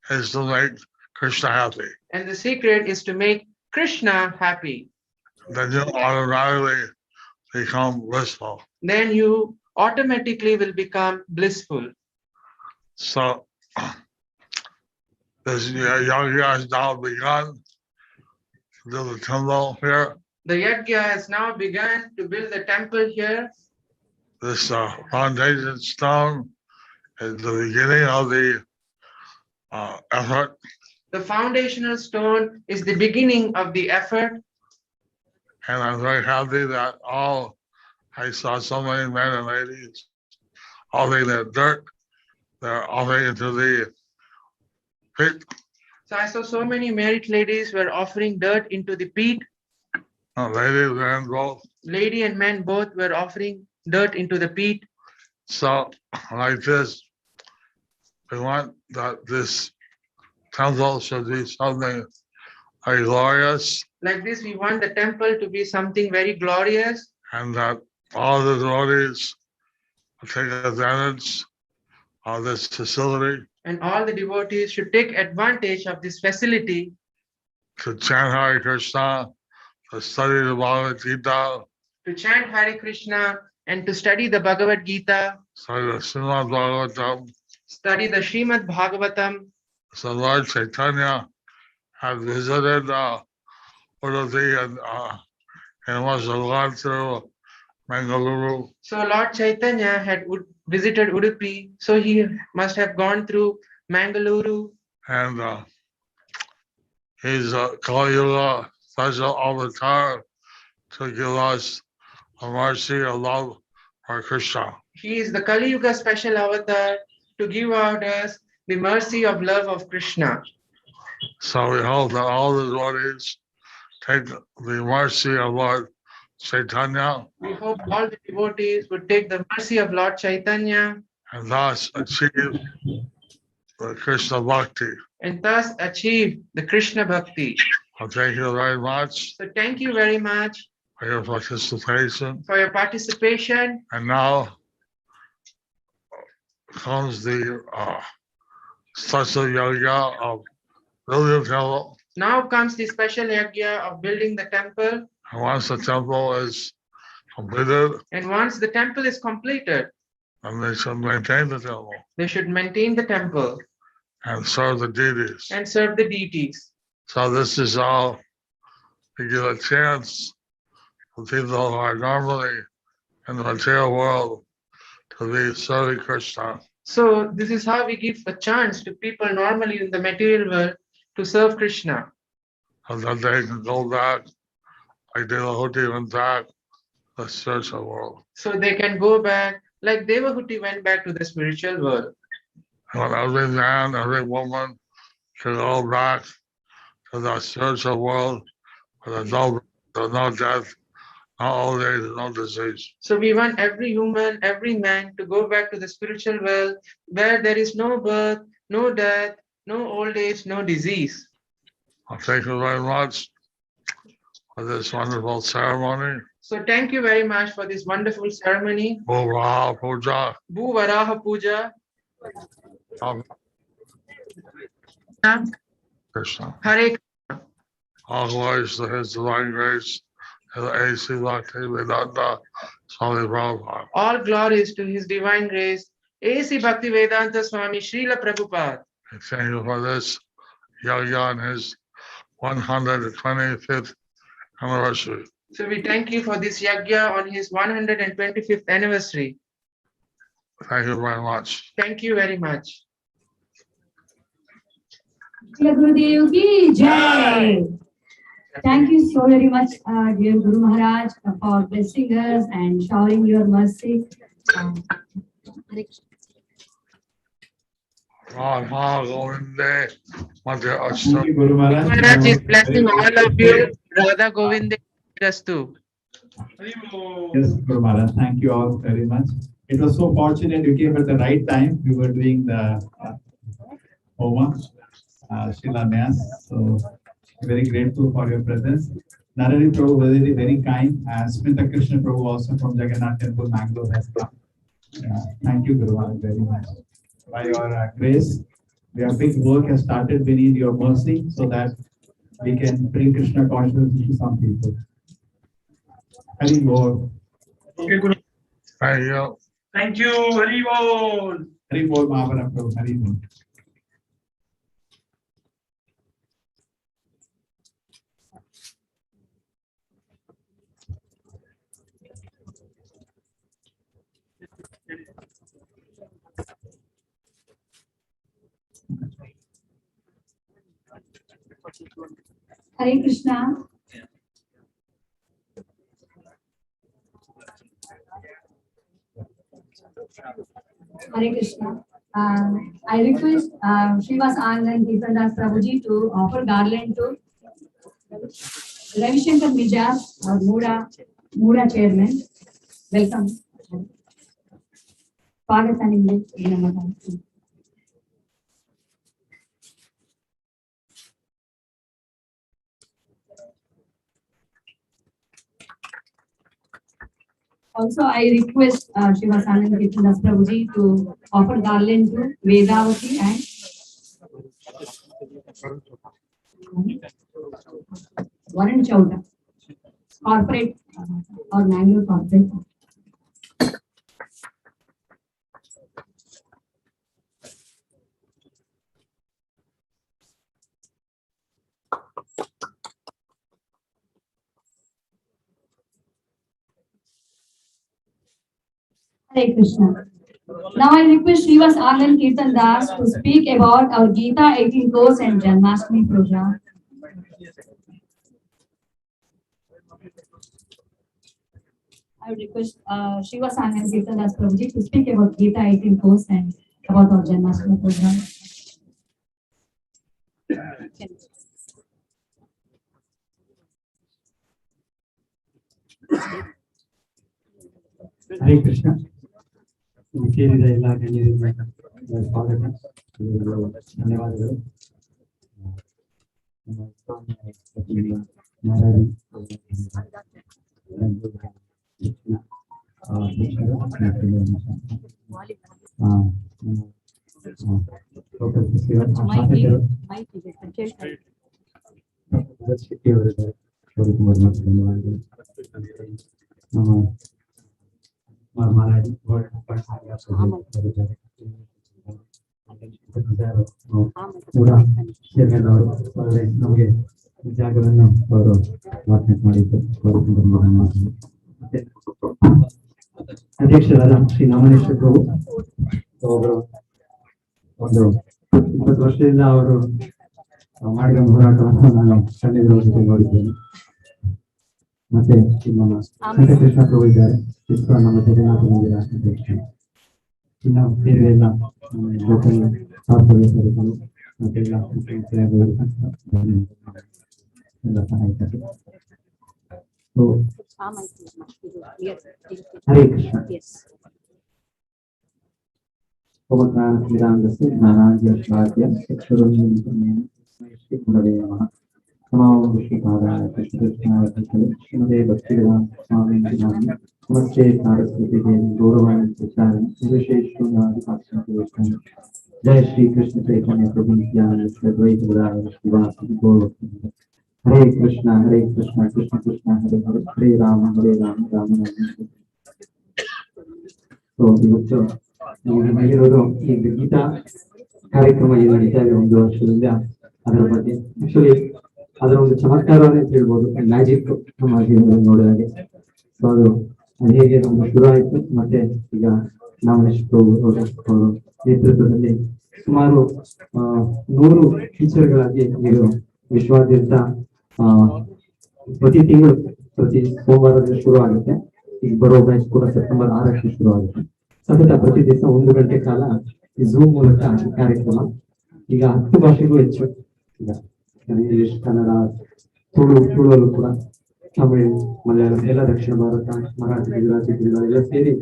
is to make Krishna happy. And the secret is to make Krishna happy. Then you automatically become blissful. Then you automatically will become blissful. So this yoga has now begun to do the temple here. The yajna has now begun to build the temple here. This foundation stone is the beginning of the effort. The foundational stone is the beginning of the effort. And I'm very happy that I saw so many men and ladies offering their dirt. They're offering into the pit. So I saw so many married ladies were offering dirt into the pit. Ladies and both. Lady and man both were offering dirt into the pit. So like this, we want that this temple should be something very glorious. Like this, we want the temple to be something very glorious. And that all the devotees take advantage of this facility And all the devotees should take advantage of this facility to chant Hare Krishna, to study the Bhagavad Gita, to chant Hare Krishna and to study the Bhagavad Gita, study the Srimad Bhagavatam. study the Srimad Bhagavatam. So Lord Chaitanya had visited Udupi and must have gone through Mangaluru. So Lord Chaitanya had visited Udupi, so he must have gone through Mangaluru. And he's a Kali Yuga special avatar to give us a mercy, a love for Krishna. He is the Kali Yuga special avatar to give out us the mercy of love of Krishna. So we hope that all the devotees take the mercy of Lord Chaitanya We hope all the devotees would take the mercy of Lord Chaitanya and thus achieve the Krishna Bhakti. and thus achieve the Krishna Bhakti. Well, thank you very much So thank you very much for your participation. for your participation. And now comes the such a yoga of building a temple. Now comes the special yajna of building the temple. And once the temple is completed, And once the temple is completed, and they should maintain the temple they should maintain the temple and serve the deities. and serve the deities. So this is all to give a chance for people who are normally in the material world to be serving Krishna. So this is how we give a chance to people normally in the material world to serve Krishna. And then they can go back, like Devahuti went back to the spiritual world. So they can go back like Devahuti went back to the spiritual world. And every man, every woman should go back to the spiritual world where there's no death, no old age, no disease. So we want every human, every man to go back to the spiritual world where there is no birth, no death, no old age, no disease. Well, thank you very much for this wonderful ceremony. So thank you very much for this wonderful ceremony. Bhuvaraha Puja. Bhuvaraha Puja. Krishna. Hare All glories to His divine grace, and the A.C. Bhaktivedanta Swami Prabhupada. All glories to His divine grace, A.C. Bhaktivedanta Swami Srila Prabhupada. And thank you for this yajna on his 125th anniversary. So we thank you for this yajna on his 125th anniversary. Thank you very much. Thank you very much. Jai Gurudev ki Jai. Thank you so very much, dear Guru Maharaj, for blessing us and showering your mercy. Radha Govinde Madhya Thank Ashtam. you, Guru Maharaj. Maharaj is blessing all of you. Radha Govinda Rastu. Yes, Guru Maharaj, thank you all very much. It was so fortunate you came at the right time. We were doing the Homa, Shilanyas. So, very grateful for your presence. Narari Prabhu was very, very kind. Smita Krishna Prabhu also from Jagannath Temple, Mangalore has come. Thank you, Guru Maharaj, very much. By your grace, your big work has started. We need your mercy so that we can bring Krishna consciousness to some people. Hari Bol. Thank you. Thank you. Hari Bol. Hari Bol, Mahabharata Prabhu. Hari Bol. Hare Krishna. Hare Krishna. I request Srivas Anand Kirtandas Prabhuji to offer garland to Ravi Shankar Mijas, our Muda chairman. Welcome. Swagatam in English. Also, I request Srivas Anand Kirtandas Prabhuji to offer garland to Vedavati and Varun Chowda, corporate or Mangalore corporate. Hare Krishna. Now I request Srivas Anand Kirtan Das to speak about our Gita 18 course and Janmashtami program. I would request Srivas Anand Kirtan Das Prabhuji to speak about Gita 18 course and about our Janmashtami program. Hare Krishna. ಸೇರಿದ ಎಲ್ಲ ಗಣ್ಯರಿಂದ ಸ್ವಾಗತ ಧನ್ಯವಾದಗಳು. ಶಾಸಕರು ಅವರಿದ್ದಾರೆ, ಅವರಿಗೆ ತುಂಬ ಧನ್ಯವಾದಗಳು. ನಮ್ಮ ಮಹಾರಾಜ್ ಕೂಡ ಚೇರ್ಮನ್ ಅವರು ನಮಗೆ ಜಾಗವನ್ನು ಅವರು ಮಾತನಾಡಿ ಮಾಡಿದ್ದು ಅವರು ತುಂಬ ಧನ್ಯವಾದಗಳು. ಮತ್ತೆ ಅಧ್ಯಕ್ಷರಾದ ಶ್ರೀ ನಾಮನೇಶ್ವರ ಪ್ರಭು ಅವರು ಒಂದು 20 ವರ್ಷದಿಂದ ಅವರು ಮಾಡಿದ ಹೋರಾಟವನ್ನು ನಾನು ಕಣ್ಣೆದುರ ಜೊತೆ ನೋಡಿದ್ದೇನೆ. ಮತ್ತೆ ನಮ್ಮ ವೆಂಕಟಕೃಷ್ಣ ಪ್ರಭು ಇದ್ದಾರೆ, ನಮ್ಮ ಜಗನ್ನಾಥ ಮಂದಿರ ಅಧ್ಯಕ್ಷರು, ಇನ್ನು ಬೇರೆ ಎಲ್ಲ ಲೋಕಲ್ ಕಾರ್ಪೊರೇಟರ್ಗಳು ಮತ್ತೆಲ್ಲ ಎಲ್ಲ ಸಹಾಯಕರು. ಹರೇ ಕೃಷ್ಣ. ओमकारांतस्य ज्ञानाद्यश्वाद्य चक्षुरुन्मिलितं श्री गुरवे नमः। नमो विष्णुपादाय कृष्णाय श्रीमते भक्तिवेदांत स्वामिने नमः। नमस्ते सारस्वती देवी गौरवाणी प्रचारण विशेषणों। जय श्री कृष्ण चैतन्य प्रभु नित्यानंद अद्वैत गदाधर श्रीवासदि गौर भक्तवृंद। हरे कृष्ण कृष्ण कृष्ण हरे हरे, हरे राम राम राम। तो ಇವತ್ತು ನಮಗೆ ಬಂದಿರೋದು ಈ ಗೀತಾ ಕಾರ್ಯಕ್ರಮ ಏನು ನಡೀತಾ ಇದೆ 1 ವರ್ಷದಿಂದ, ಅದರ ಬಗ್ಗೆ ಆಕ್ಚುಲಿ ಅದರ ಒಂದು ಚಮತ್ಕಾರವನ್ನೇ ಹೇಳ್ಬೋದು, ಮ್ಯಾಜಿಕ್ ನಮ್ಮ ಜೀವನದಲ್ಲಿ ನೋಡಿದಾಗೆ. ಸೊ ಅದು ಹೇಗೆ ನಮ್ಗೆ ಶುರು ಆಯ್ತು, ಮತ್ತೆ ಈಗ ನಾಮನೇಶ್ವರ ಅವರು ನೇತೃತ್ವದಲ್ಲಿ ಸುಮಾರು 100 ಟೀಚರ್ಗಳಾಗಿ ಇದು ವಿಶ್ವಾದ್ಯಂತ ಪ್ರತಿ ತಿಂಗಳು ಪ್ರತಿ ಸೋಮವಾರದಿಂದ ಶುರು ಆಗುತ್ತೆ. ಈಗ ಬರೋ ಬ್ಯಾಚ್ ಕೂಡ ಸೆಪ್ಟೆಂಬರ್ 6ಕ್ಕೆ ಶುರು ಆಗುತ್ತೆ. ಸತತ ಪ್ರತಿ ದಿವಸ 1 ಗಂಟೆ ಕಾಲ ಈ ಝೂಮ್ ಮೂಲಕ ಕಾರ್ಯಕ್ರಮ. ಈಗ 10 ಭಾಷೆಗೂ ಹೆಚ್ಚು, ಈಗ ಇಂಗ್ಲಿಷ್, ಕನ್ನಡ, ತುಳು ಕೂಡ, ತಮಿಳು, ಮಲಯಾಳಂ ಎಲ್ಲ, ದಕ್ಷಿಣ ಭಾರತ, ಮರಾಠಿ, ಗುಜರಾತಿ, ಕನ್ನಡ ಎಲ್ಲ ಸೇರಿ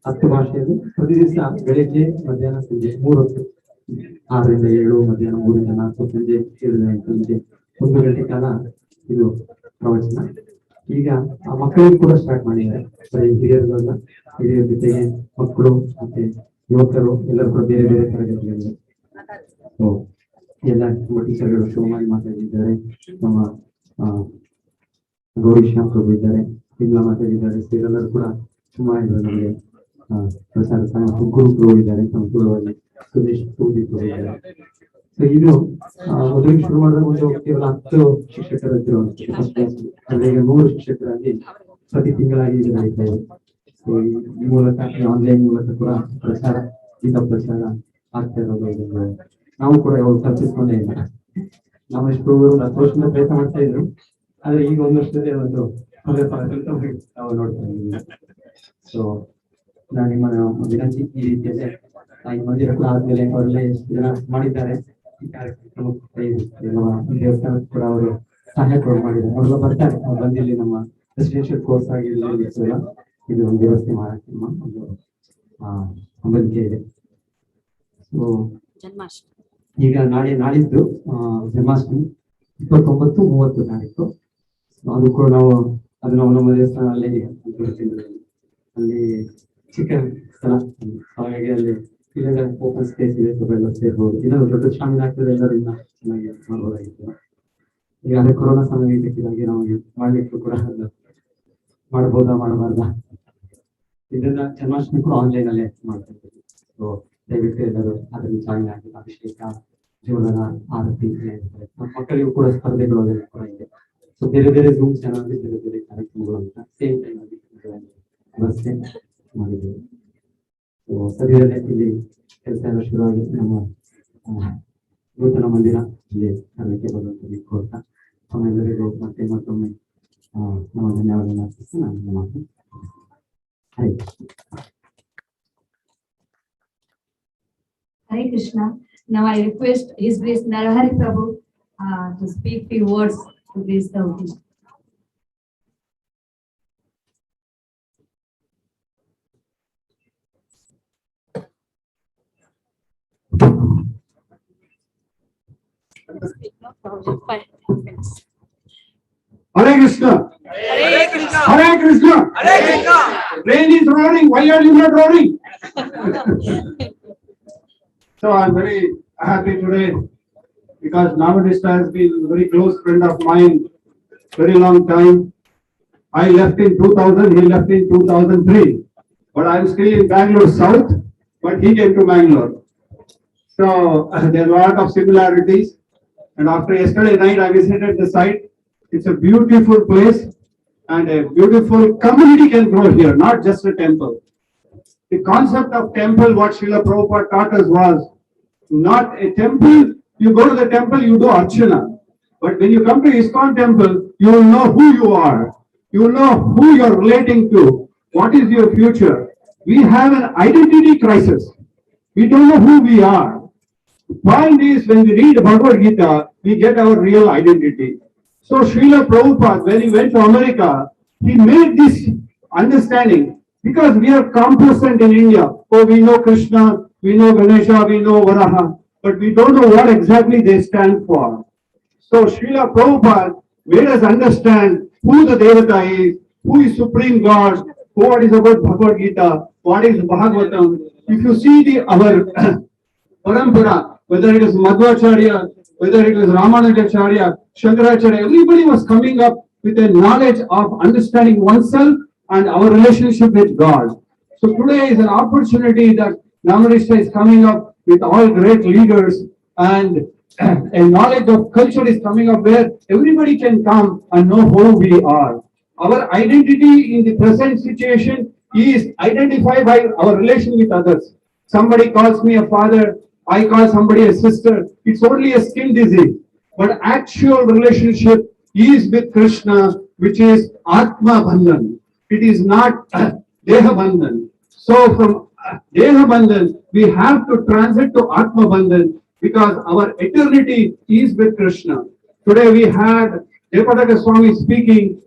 10 ಭಾಷೆಯಲ್ಲಿ ಪ್ರತಿ ದಿವಸ ಬೆಳಿಗ್ಗೆ ಮಧ್ಯಾಹ್ನ ಸಂಜೆ 3 ಹೊತ್ತು, 6ರಿಂದ 7, ಮಧ್ಯಾಹ್ನ 3ರಿಂದ 4, ಸಂಜೆ 7ರಿಂದ 8 ಗಂಟೆ 1 ಗಂಟೆ ಕಾಲ ಇದು ಪ್ರವಚನ. ಈಗ ಆ ಮಕ್ಕಳಿಗೆ ಕೂಡ ಸ್ಟಾರ್ಟ್ ಮಾಡಿದ್ದಾರೆ. ಬರೀ ಹಿರಿಯರ ಜೊತೆಗೆ ಮಕ್ಕಳು ಮತ್ತೆ ಯುವಕರು ಎಲ್ಲರೂ ಕೂಡ ಬೇರೆ ಬೇರೆ ತರಗತಿಗಳಿವೆ. ಸೊ ಎಲ್ಲ ತುಂಬ ಟೀಚರ್ಗಳು ಶಿವಮಾಯಿ ಮಾತಾಡಿದ್ದಾರೆ, ನಮ್ಮ ಗೌರಿ ಶ್ಯಾಮ್ ಪ್ರಭು ಇದ್ದಾರೆ, ತಿಂಗಳ ಮಾತಾಡಿದ್ದಾರೆ. ಇವರೆಲ್ಲರೂ ಕೂಡ ಸುಮಾರು ನಮಗೆ ಪ್ರಚಾರ ಮತ್ತು ಗುರು ಪ್ರಭು ಇದ್ದಾರೆ, ನಮ್ಮ ತುಳುವಲ್ಲಿ ಸುದೇಶ್ ಸೂದಿ ಪ್ರಭು ಇದ್ದಾರೆ. ಸೊ ಇದು ಮೊದಲಿಗೆ ಶುರು ಮಾಡಿದಾಗ ಒಂದು ಕೇವಲ 10 ಶಿಕ್ಷಕರಿದ್ರು, ಅಲ್ಲಿ ಈಗ 100 ಶಿಕ್ಷಕರಾಗಿ ಪ್ರತಿ ತಿಂಗಳಾಗಿ ಇದು ನಡೀತಾ ಇದೆ. ಸೊ ಈ ಮೂಲಕ ಆನ್ಲೈನ್ ಮೂಲಕ ಕೂಡ ಪ್ರಚಾರ, ಗೀತಾ ಪ್ರಚಾರ ಆಗ್ತಾ ಇರೋದು ನಾವು ಕೂಡ ಯಾವಾಗ ಕಲ್ಪಿಸ್ಕೊಂಡೇ ಇಲ್ಲ. ನಾವು ಎಷ್ಟು 10 ವರ್ಷದಿಂದ ಪ್ರಯತ್ನ ಮಾಡ್ತಾ ಇದ್ರು, ಆದ್ರೆ ಈಗ 1 ವರ್ಷದಲ್ಲಿ ಒಂದು ನಾವು ನೋಡ್ತಾ ಇದ್ದೀವಿ. ಸೊ ನಾನು ನಿಮ್ಮ ವಿನಂತಿ ಈ ರೀತಿಯಲ್ಲೇ ಈ ಮಂದಿರ ಕೂಡ ಆದ್ಮೇಲೆ ಅವರೆಲ್ಲ ಎಷ್ಟು ಜನ ಮಾಡಿದ್ದಾರೆ ಈ ಕಾರ್ಯಕ್ರಮ, ದೇವಸ್ಥಾನಕ್ಕೆ ಕೂಡ ಅವರು ಸಹಾಯ ಕೂಡ ಮಾಡಿದ್ದಾರೆ. ಅವರೆಲ್ಲ ಬರ್ತಾರೆ, ಅವ್ರು ಬಂದಿಲ್ಲಿ ನಮ್ಮ ರೆಸಿಡೆನ್ಷಿಯಲ್ ಕೋರ್ಸ್ ಆಗಿರಲಿ ಇದು ಒಂದು ವ್ಯವಸ್ಥೆ ಮಾಡಕ್ಕೆ ನಮ್ಮ ಒಂದು ನಂಬಿಕೆ ಇದೆ. ಸೊ ಈಗ ನಾಳಿದ್ದು ಜನ್ಮಾಷ್ಟಮಿ 29, 30 ತಾರೀಕು. ಅದು ಕೂಡ ನಾವು ನಮ್ಮ ದೇವಸ್ಥಾನ ಅಲ್ಲಿ ಚಿಕ್ಕ ಸ್ಥಳ, ಹಾಗಾಗಿ ಅಲ್ಲಿ ಇಲ್ಲದ ಓಪನ್ ಸ್ಪೇಸ್ ಇದೆ, ಎಲ್ಲ ಸೇರ್ಬೋದು. ಇನ್ನೊಂದು ದೊಡ್ಡ ಶಾಮಿನ ಆಗ್ತದೆ, ಎಲ್ಲರೂ ಇನ್ನ ಚೆನ್ನಾಗಿ ಮಾಡ್ಬೋದಾಗಿತ್ತು. ಈಗ ಅದೇ ಕೊರೋನಾ ಸಮಯ ಇದಕ್ಕಿದಾಗಿ ನಮಗೆ ಮಾಡ್ಲಿಕ್ಕೂ ಕೂಡ ಮಾಡ್ಬೋದಾ ಮಾಡಬಾರ್ದಾ, ಇದನ್ನ ಜನ್ಮಾಷ್ಟಮಿ ಕೂಡ ಆನ್ಲೈನ್ ಅಲ್ಲೇ ಮಾಡ್ತಾ ಇದ್ದೀವಿ. ಸೊ ದಯವಿಟ್ಟು ಎಲ್ಲರೂ ಅದರಲ್ಲಿ ಜಾಯಿನ್ ಆಗಿ ಅಭಿಷೇಕ, ಜೀವನ, ಆರತಿ, ಮಕ್ಕಳಿಗೂ ಕೂಡ ಸ್ಪರ್ಧೆಗಳು ಅದೆಲ್ಲ ಕೂಡ ಇದೆ. ಸೊ ಬೇರೆ ಬೇರೆ ಝೂಮ್ ಚಾನಲ್ ಬೇರೆ ಬೇರೆ ಕಾರ್ಯಕ್ರಮಗಳು ಅಂತ ಸೇಮ್ ಟೈಮ್ ಅಲ್ಲಿ ವ್ಯವಸ್ಥೆ ಮಾಡಿದ್ದೇವೆ. ಸೊ ಸದ್ಯದಲ್ಲೇ ಇಲ್ಲಿ ಕೆಲಸ ಎಲ್ಲ ಶುರುವಾಗಿ ನಮ್ಮ ನೂತನ ಮಂದಿರ ಇಲ್ಲಿ ಅದಕ್ಕೆ ಬರುವಂತ ಕೋರ್ತಾ ತಮ್ಮೆಲ್ಲರಿಗೂ ಮತ್ತೆ ಮತ್ತೊಮ್ಮೆ ನಮ್ಮ ಧನ್ಯವಾದಗಳನ್ನು ಅರ್ಪಿಸಿ ನಾನು ಮಾತು. Hare Krishna. Hare Krishna. Now I request His Grace Narahari Prabhu to speak few words to this devotee. Hare Krishna. Hare Krishna. Hare Krishna. Hare Krishna. Rain is rolling. Why are you not rolling? So I'm very happy today because Namadista has been a very close friend of mine, very long time. I left in 2000, he left in 2003. But I'm still in Bangalore South, but he came to Bangalore. So there are a lot of similarities. And after yesterday night, I visited the site. It's a beautiful place and a beautiful community can grow here, not just a temple. The concept of temple, what Srila Prabhupada taught us was not a temple. You go to the temple, you do archana. But when you come to ISKCON temple, you will know who you are. You will know who you are relating to. What is your future? We have an identity crisis. We don't know who we are. The point is, when we read Bhagavad Gita, we get our real identity. So Srila Prabhupada, when he went to America, he made this understanding because we are complacent in India. Oh, we know Krishna, we know Ganesha, we know Varaha, but we don't know what exactly they stand for. So Srila Prabhupada made us understand who the Devata is, who is Supreme God, what is about Bhagavad Gita, what is Bhagavatam. If you see our parampara, whether it is Madhvacharya, whether it is Ramanujacharya, Shankaracharya, everybody was coming up with a knowledge of understanding oneself and our relationship with God. So today is an opportunity that Namadista is coming up with all great leaders and a knowledge of culture is coming up where everybody can come and know who we are. Our identity in the present situation is identified by our relation with others. Somebody calls me a father, I call somebody a sister. It's only a skin disease. But actual relationship is with Krishna, which is Atma Bandhan. It is not Deha Bandhan. So from Deha Bandhan, we have to transit to Atma Bandhan because our eternity is with Krishna. Today we had Jayapataka Swami speaking.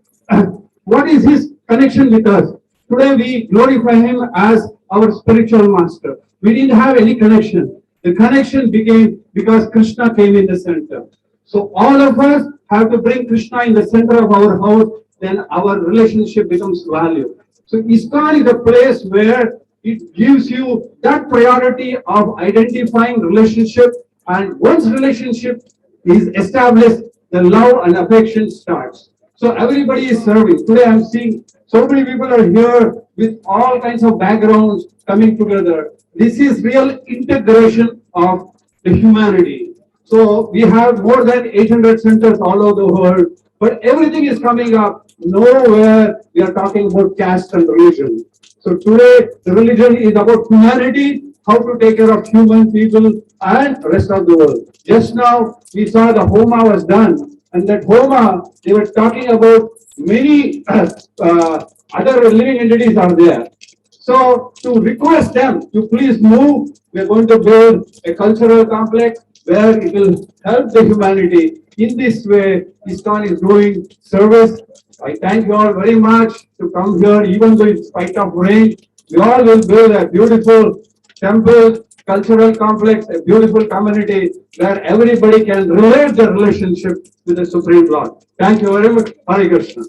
What is his connection with us? Today we glorify him as our spiritual master. We didn't have any connection. The connection became because Krishna came in the center. So all of us have to bring Krishna in the center of our house, then our relationship becomes value. So ISKCON is a place where it gives you that priority of identifying relationship, and once relationship is established, the love and affection starts. So everybody is serving. Today I'm seeing so many people are here with all kinds of backgrounds coming together. This is real integration of the humanity. So we have more than 800 centers all over the world, but everything is coming up. Nowhere we are talking about caste and religion. So today the religion is about humanity, how to take care of human people and rest of the world. Just now we saw the Homa was done. And that Homa, they were talking about many other living entities are there. So to request them to please move, we are going to build a cultural complex where it will help the humanity. In this way, ISKCON is doing service. I thank you all very much to come here, even though in spite of rain. We all will build a beautiful temple, cultural complex, a beautiful community where everybody can relate their relationship with the Supreme Lord. Thank you very much. Hare Krishna.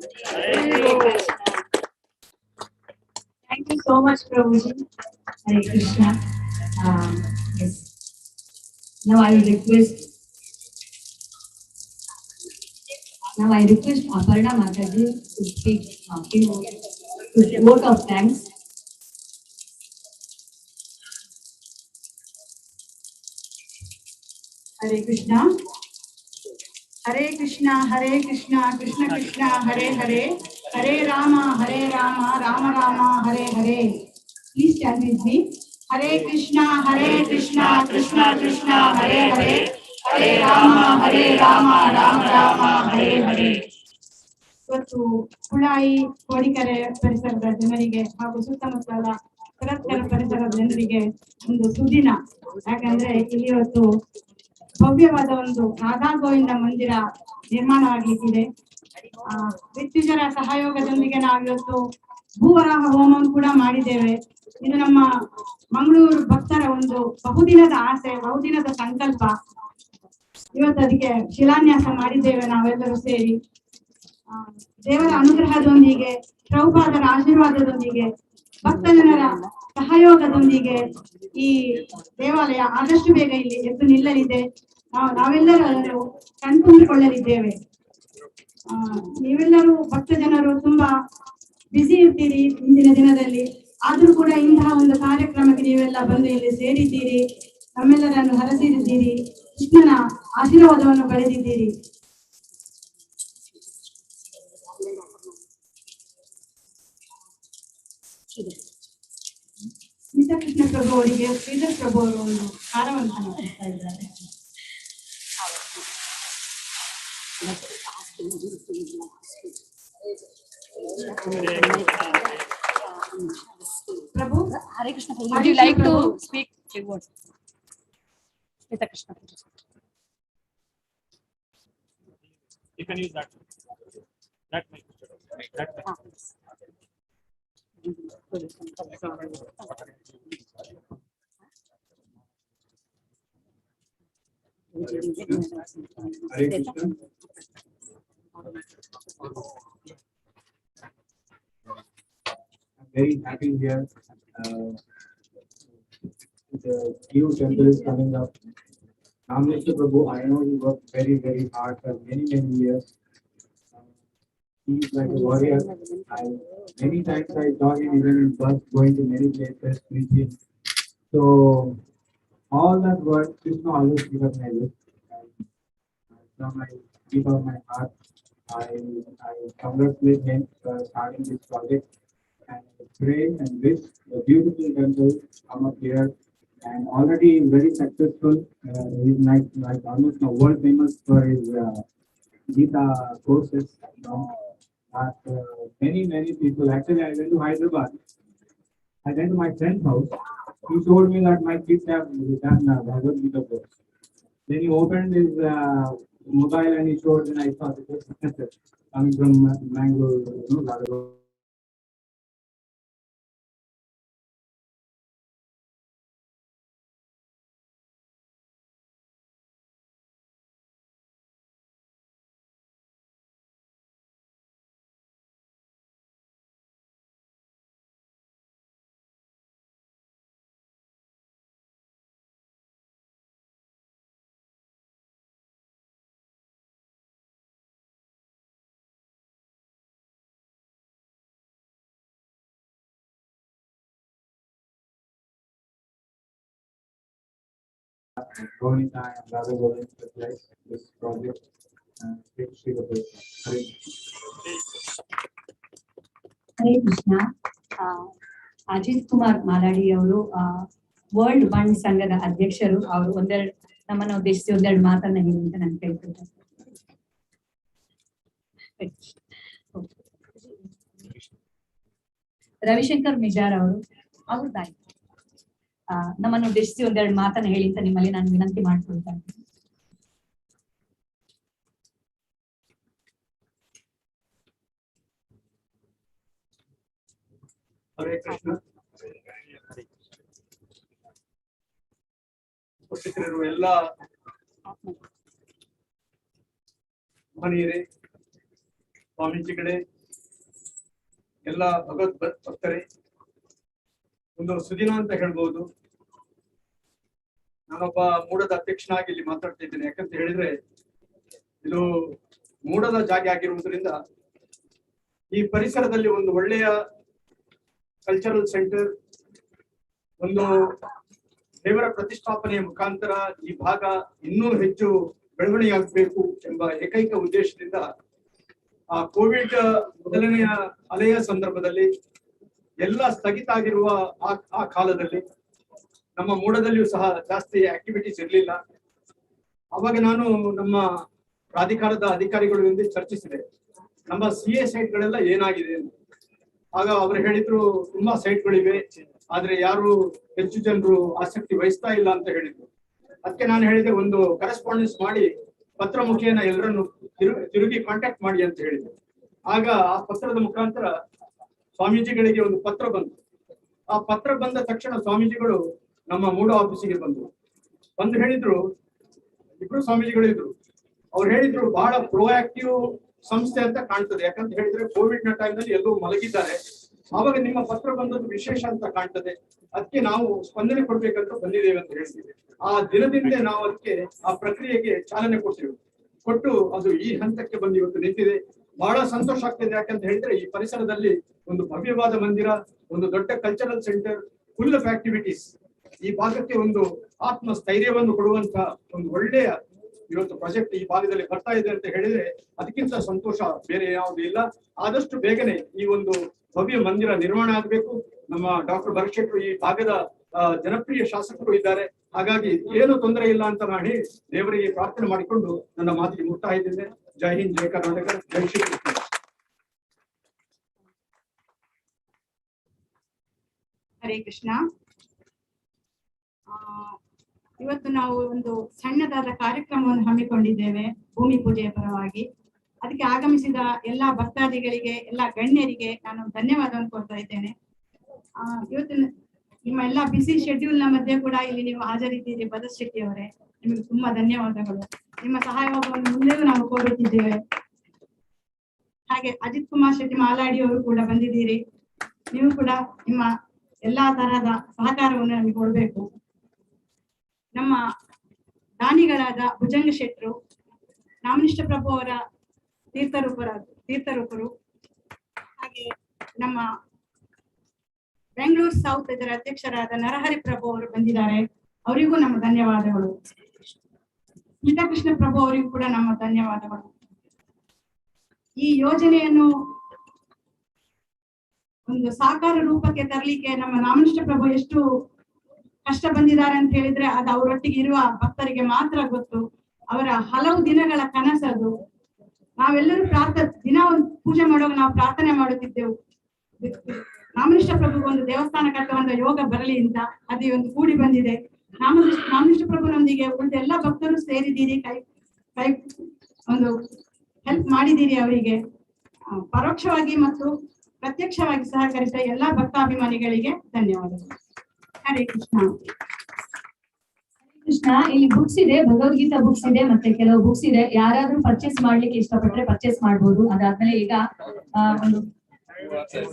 Thank you so much, Prabhuji. Hare Krishna. Yes. Now I request Aparna Mataji to speak a few vote of thanks. Hare Krishna. Hare Krishna, Hare Krishna, Krishna Krishna, Hare Hare, Hare Rama, Rama Rama, Hare Hare. Please stand with me. Hare Krishna, Krishna Krishna, Hare Hare, Hare Rama, Rama Rama, Hare Hare. ಇವತ್ತು ಹುಳಾಯಿ ಕೋಡಿಕೆರೆ ಪರಿಸರದ ಜನರಿಗೆ ಹಾಗೂ ಸುತ್ತಮುತ್ತಲ ಪುರಸ್ಕಾರ ಪರಿಸರದ ಜನರಿಗೆ ಒಂದು ಸುದಿನ. ಯಾಕಂದ್ರೆ ಇಲ್ಲಿ ಇವತ್ತು ಭವ್ಯವಾದ ಒಂದು ರಾಧಾ ಗೋವಿಂದ ಮಂದಿರ ನಿರ್ಮಾಣವಾಗಲಿಕ್ಕಿದೆ. ಋತ್ವಿಜರ ಸಹಯೋಗದೊಂದಿಗೆ ನಾವಿವತ್ತು ಭೂವರಾಹ ಹೋಮವನ್ನು ಕೂಡ ಮಾಡಿದ್ದೇವೆ. ಇದು ನಮ್ಮ ಮಂಗಳೂರು ಭಕ್ತರ ಒಂದು ಬಹುದಿನದ ಆಸೆ, ಬಹುದಿನದ ಸಂಕಲ್ಪ. ಇವತ್ತು ಅದಕ್ಕೆ ಶಿಲಾನ್ಯಾಸ ಮಾಡಿದ್ದೇವೆ ನಾವೆಲ್ಲರೂ ಸೇರಿ. ದೇವರ ಅನುಗ್ರಹದೊಂದಿಗೆ, ಪ್ರಭುಪಾದರ ಆಶೀರ್ವಾದದೊಂದಿಗೆ ಭಕ್ತಜನರ ಸಹಯೋಗದೊಂದಿಗೆ ಈ ದೇವಾಲಯ ಆದಷ್ಟು ಬೇಗ ಇಲ್ಲಿ ಎದ್ದು ನಿಲ್ಲಲಿದೆ. ನಾವೆಲ್ಲರೂ ಅದನ್ನು ಕಣ್ತುಂಬಿಕೊಳ್ಳಲಿದ್ದೇವೆ. ನೀವೆಲ್ಲರೂ ಭಕ್ತಜನರು ತುಂಬಾ ಬ್ಯುಸಿ ಇರ್ತೀರಿ ಇಂದಿನ ದಿನದಲ್ಲಿ, ಆದ್ರೂ ಕೂಡ ಇಂತಹ ಒಂದು ಕಾರ್ಯಕ್ರಮಕ್ಕೆ ನೀವೆಲ್ಲ ಬಂದು ಇಲ್ಲಿ ಸೇರಿದ್ದೀರಿ, ನಮ್ಮೆಲ್ಲರನ್ನು ಹರಸಿದ್ದೀರಿ, ಕೃಷ್ಣನ ಆಶೀರ್ವಾದವನ್ನು ಪಡೆದಿದ್ದೀರಿ. ಸ್ಮಿತಾ ಕೃಷ್ಣ ಪ್ರಭು ಅವರಿಗೆ ಶ್ರೀಧರ್ ಪ್ರಭು ಅವರು ಒಂದು ಹಾರವನ್ನು ಸಮರ್ಪಿಸ್ತಾ ಇದ್ದಾರೆ. ಪ್ರಭು Hare Krishna. Would you like to speak few words? Smita Krishna. You can use that. That mic. That mic. Hare Krishna. I'm very happy here. The new temple is coming up. Rameshwar Prabhu, I know he worked very, very hard for many, many years. He's like a warrior. Many times I saw him even in bus going to many places preaching. So all that work, Krishna always recognizes. From my deep of my heart, I congratulate him for starting this project, and pray and wish a beautiful temple come up here, and already very successful. He's like almost now world famous for his Gita courses. You know, that many people. Actually, I went to Hyderabad. I went to my friend's house. He told me that my kids have done Bhagavad Gita course. Then he opened his mobile and he showed, and I thought it was coming from Mangalore, you know, Ronita and Radha Govind like this project. Hare Krishna. Ajit Kumar Maladi ಅವರು world ಬಂಡ್ ಸಂಘದ ಅಧ್ಯಕ್ಷರು. ಅವರು ನಮ್ಮನ್ನು ಉದ್ದೇಶಿಸಿ ಒಂದೆರಡು ಮಾತನ್ನ ಹೇಳಿ ಅಂತ ನಾನು ಕೇಳ್ತಿದ್ದೆ. ರವಿಶಂಕರ್ ಮಿಜಾರ್ ಅವರು ತಾಯಿ ನಮ್ಮನ್ನು ಉದ್ದೇಶಿಸಿ ಒಂದೆರಡು ಮಾತನ್ನ ಹೇಳಿ ಅಂತ ನಿಮ್ಮಲ್ಲಿ ನಾನು ವಿನಂತಿ ಮಾಡ್ಕೊಳ್ತಾ ಇದ್ದೀನಿ. ಹರೇ ಕೃಷ್ಣ. ಉಪಸ್ಥಿತರಿರುವ ಎಲ್ಲ ಮಹನೀಯರೇ, ಸ್ವಾಮೀಜಿಗಳೇ, ಎಲ್ಲ ಭಗವತ್ ಭಕ್ತರೇ, ಒಂದು ಸುದಿನ ಅಂತ ಹೇಳ್ಬೋದು. ನಾನೊಬ್ಬ ಮೂಡದ ಅಧ್ಯಕ್ಷನಾಗಿ ಇಲ್ಲಿ ಮಾತಾಡ್ತಾ ಇದ್ದೇನೆ. ಯಾಕಂತ ಹೇಳಿದ್ರೆ ಇದು ಮೂಡದ ಜಾಗ ಆಗಿರುವುದರಿಂದ ಈ ಪರಿಸರದಲ್ಲಿ ಒಂದು ಒಳ್ಳೆಯ ಕಲ್ಚರಲ್ ಸೆಂಟರ್, ಒಂದು ದೇವರ ಪ್ರತಿಷ್ಠಾಪನೆಯ ಮುಖಾಂತರ ಈ ಭಾಗ ಇನ್ನೂ ಹೆಚ್ಚು ಬೆಳವಣಿಗೆಯಾಗಬೇಕು ಎಂಬ ಏಕೈಕ ಉದ್ದೇಶದಿಂದ ಆ ಕೋವಿಡ್ ಮೊದಲನೆಯ ಅಲೆಯ ಸಂದರ್ಭದಲ್ಲಿ ಎಲ್ಲ ಸ್ಥಗಿತ ಆಗಿರುವ ಆ ಕಾಲದಲ್ಲಿ ನಮ್ಮ ಮೂಡದಲ್ಲಿಯೂ ಸಹ ಜಾಸ್ತಿ ಆಕ್ಟಿವಿಟೀಸ್ ಇರಲಿಲ್ಲ. ಅವಾಗ ನಾನು ನಮ್ಮ ಪ್ರಾಧಿಕಾರದ ಅಧಿಕಾರಿಗಳೊಂದಿಗೆ ಚರ್ಚಿಸಿದೆ, ನಮ್ಮ CA ಸೈಟ್ಗಳೆಲ್ಲ ಏನಾಗಿದೆ ಅಂತ. ಆಗ ಅವರು ಹೇಳಿದ್ರು, ತುಂಬಾ ಸೈಟ್ಗಳಿವೆ, ಆದ್ರೆ ಯಾರು ಹೆಚ್ಚು ಜನರು ಆಸಕ್ತಿ ವಹಿಸ್ತಾ ಇಲ್ಲ ಅಂತ ಹೇಳಿದ್ರು. ಅದಕ್ಕೆ ನಾನು ಹೇಳಿದೆ, ಒಂದು ಕರೆಸ್ಪಾಂಡೆನ್ಸ್ ಮಾಡಿ ಪತ್ರ ಮುಖೇನ ಎಲ್ಲರನ್ನು ತಿರುಗಿ ಕಾಂಟ್ಯಾಕ್ಟ್ ಮಾಡಿ ಅಂತ ಹೇಳಿದ್ರು. ಆಗ ಆ ಪತ್ರದ ಮುಖಾಂತರ ಸ್ವಾಮೀಜಿಗಳಿಗೆ ಒಂದು ಪತ್ರ ಬಂತು. ಆ ಪತ್ರ ಬಂದ ತಕ್ಷಣ ಸ್ವಾಮೀಜಿಗಳು ನಮ್ಮ ಮೂಡ ಆಫೀಸಿಗೆ ಬಂದು ಹೇಳಿದ್ರು, ಇಬ್ರು ಸ್ವಾಮೀಜಿಗಳು ಇದ್ರು. ಅವ್ರು ಹೇಳಿದ್ರು, ಬಹಳ ಪ್ರೋಆಕ್ಟಿವ್ ಸಂಸ್ಥೆ ಅಂತ ಕಾಣ್ತದೆ. ಯಾಕಂತ ಹೇಳಿದ್ರೆ ಕೋವಿಡ್ ನ ಟೈಮ್ನಲ್ಲಿ ಎಲ್ಲರೂ ಮಲಗಿದ್ದಾರೆ, ಆವಾಗ ನಿಮ್ಮ ಪತ್ರ ಬಂದದ್ದು ವಿಶೇಷ ಅಂತ ಕಾಣ್ತದೆ. ಅದಕ್ಕೆ ನಾವು ಸ್ಪಂದನೆ ಕೊಡ್ಬೇಕಂತ ಬಂದಿದ್ದೇವೆ ಅಂತ ಹೇಳ್ತೀವಿ. ಆ ದಿನದಿಂದ ನಾವು ಅದಕ್ಕೆ ಆ ಪ್ರಕ್ರಿಯೆಗೆ ಚಾಲನೆ ಕೊಟ್ಟು ಅದು ಈ ಹಂತಕ್ಕೆ ಬಂದು ಇವತ್ತು ನಿಂತಿದೆ. ಬಹಳ ಸಂತೋಷ ಆಗ್ತದೆ. ಯಾಕಂತ ಹೇಳಿದ್ರೆ ಈ ಪರಿಸರದಲ್ಲಿ ಒಂದು ಭವ್ಯವಾದ ಮಂದಿರ, ಒಂದು ದೊಡ್ಡ cultural centre, full of activities, ಈ ಭಾಗಕ್ಕೆ ಒಂದು ಆತ್ಮ ಸ್ಥೈರ್ಯವನ್ನು ಕೊಡುವಂತ ಒಂದು ಒಳ್ಳೆಯ ಇವತ್ತು ಪ್ರಾಜೆಕ್ಟ್ ಈ ಭಾಗದಲ್ಲಿ ಬರ್ತಾ ಇದೆ ಅಂತ ಹೇಳಿದ್ರೆ ಅದಕ್ಕಿಂತ ಸಂತೋಷ ಬೇರೆ ಯಾವುದು ಇಲ್ಲ. ಆದಷ್ಟು ಬೇಗನೆ ಈ ಒಂದು ಭವ್ಯ ಮಂದಿರ ನಿರ್ಮಾಣ ಆಗಬೇಕು. ನಮ್ಮ ಡಾಕ್ಟರ್ ಭರತ್ ಶೆಟ್ಟರು ಈ ಭಾಗದ ಜನಪ್ರಿಯ ಶಾಸಕರು ಇದ್ದಾರೆ. ಹಾಗಾಗಿ ಏನು ತೊಂದರೆ ಇಲ್ಲ ಅಂತ ನಾನು ಹೇಳಿ ದೇವರಿಗೆ ಪ್ರಾರ್ಥನೆ ಮಾಡಿಕೊಂಡು ನನ್ನ ಮಾತಿಗೆ ಮುಕ್ತಾಯ ಇದ್ದೇನೆ. ಜೈ ಹಿಂದ್, ಜೈ ಕರ್ನಾಟಕ, ಜೈ ಶ್ರೀ ಕೃಷ್ಣ. ಹರೇ ಕೃಷ್ಣ. ಇವತ್ತು ನಾವು ಒಂದು ಸಣ್ಣದಾದ ಕಾರ್ಯಕ್ರಮವನ್ನು ಹಮ್ಮಿಕೊಂಡಿದ್ದೇವೆ ಭೂಮಿ ಪೂಜೆಯ ಪರವಾಗಿ. ಅದಕ್ಕೆ ಆಗಮಿಸಿದ ಎಲ್ಲಾ ಭಕ್ತಾದಿಗಳಿಗೆ, ಎಲ್ಲಾ ಗಣ್ಯರಿಗೆ ನಾನು ಧನ್ಯವಾದವನ್ನು ಕೊಡ್ತಾ ಇದ್ದೇನೆ. ಇವತ್ತು ನಿಮ್ಮ ಎಲ್ಲಾ ಬಿಸಿ ಶೆಡ್ಯೂಲ್ ನ ಮಧ್ಯೆ ಕೂಡ ಇಲ್ಲಿ ನೀವು ಹಾಜರಿದ್ದೀರಿ ಭರತ್ ಶೆಟ್ಟಿ ಅವರೇ, ನಿಮಗೆ ತುಂಬಾ ಧನ್ಯವಾದಗಳು. ನಿಮ್ಮ ಸಹಾಯವನ್ನು ಮುಂದೆಯೂ ನಾವು ಕೋರುತ್ತಿದ್ದೇವೆ. ಹಾಗೆ ಅಜಿತ್ ಕುಮಾರ್ ಶೆಟ್ಟಿ ಮಾಲಾಡಿ ಅವರು ಕೂಡ ಬಂದಿದ್ದೀರಿ. ನೀವು ಕೂಡ ನಿಮ್ಮ ಎಲ್ಲಾ ತರಹದ ಸಹಕಾರವನ್ನು ನಮಗೆ ಕೊಡಬೇಕು. ನಮ್ಮ ದಾನಿಗಳಾದ ಭುಜಂಗ ಶೆಟ್ಟರು, ನಾಮನಿಷ್ಠ ಪ್ರಭು ಅವರ ತೀರ್ಥರೂಪರು, ಹಾಗೆ ನಮ್ಮ ಬೆಂಗಳೂರು ಸೌತ್ ಇದರ ಅಧ್ಯಕ್ಷರಾದ ನರಹರಿ ಪ್ರಭು ಅವರು ಬಂದಿದ್ದಾರೆ. ಅವರಿಗೂ ನಮ್ಮ ಧನ್ಯವಾದಗಳು. ಸ್ಮಿತಾ ಕೃಷ್ಣ ಪ್ರಭು ಅವರಿಗೂ ಕೂಡ ನಮ್ಮ ಧನ್ಯವಾದಗಳು. ಈ ಯೋಜನೆಯನ್ನು ಒಂದು ಸಾಕಾರ ರೂಪಕ್ಕೆ ತರಲಿಕ್ಕೆ ನಮ್ಮ ನಾಮನಿಷ್ಠ ಪ್ರಭು ಎಷ್ಟು ಕಷ್ಟ ಬಂದಿದ್ದಾರೆ ಅಂತ ಹೇಳಿದ್ರೆ ಅದು ಅವರೊಟ್ಟಿಗೆ ಇರುವ ಭಕ್ತರಿಗೆ ಮಾತ್ರ ಗೊತ್ತು. ಅವರ ಹಲವು ದಿನಗಳ ಕನಸದು. ನಾವೆಲ್ಲರೂ ದಿನ ಒಂದು ಪೂಜೆ ಮಾಡುವಾಗ ನಾವು ಪ್ರಾರ್ಥನೆ ಮಾಡುತ್ತಿದ್ದೆವು, ನಾಮನಿಷ್ಠ ಪ್ರಭುಗೆ ಒಂದು ದೇವಸ್ಥಾನ ಕಟ್ಟುವಂತ ಯೋಗ ಬರಲಿ ಅಂತ. ಅದು ಒಂದು ಕೂಡಿ ಬಂದಿದೆ. ನಾಮನಿಷ್ಠ ಪ್ರಭುನೊಂದಿಗೆ ಉಳಿದ ಎಲ್ಲ ಭಕ್ತರು ಸೇರಿದ್ದೀರಿ, ಕೈ ಒಂದು ಹೆಲ್ಪ್ ಮಾಡಿದ್ದೀರಿ ಅವರಿಗೆ. ಪರೋಕ್ಷವಾಗಿ ಮತ್ತು ಪ್ರತ್ಯಕ್ಷವಾಗಿ ಸಹಕರಿಸಿದ ಎಲ್ಲಾ ಭಕ್ತಾಭಿಮಾನಿಗಳಿಗೆ ಧನ್ಯವಾದಗಳು. ಹರೇ ಕೃಷ್ಣ. ಕೃಷ್ಣ, ಇಲ್ಲಿ ಬುಕ್ಸ್ ಇದೆ, ಭಗವದ್ಗೀತಾ ಬುಕ್ಸ್ ಇದೆ, ಮತ್ತೆ ಕೆಲವು ಬುಕ್ಸ್ ಇದೆ. ಯಾರಾದ್ರೂ ಪರ್ಚೇಸ್ ಮಾಡ್ಲಿಕ್ಕೆ ಇಷ್ಟಪಟ್ರೆ ಪರ್ಚೇಸ್ ಮಾಡಬಹುದು. ಅದಾದ್ಮೇಲೆ ಈಗ ಒಂದು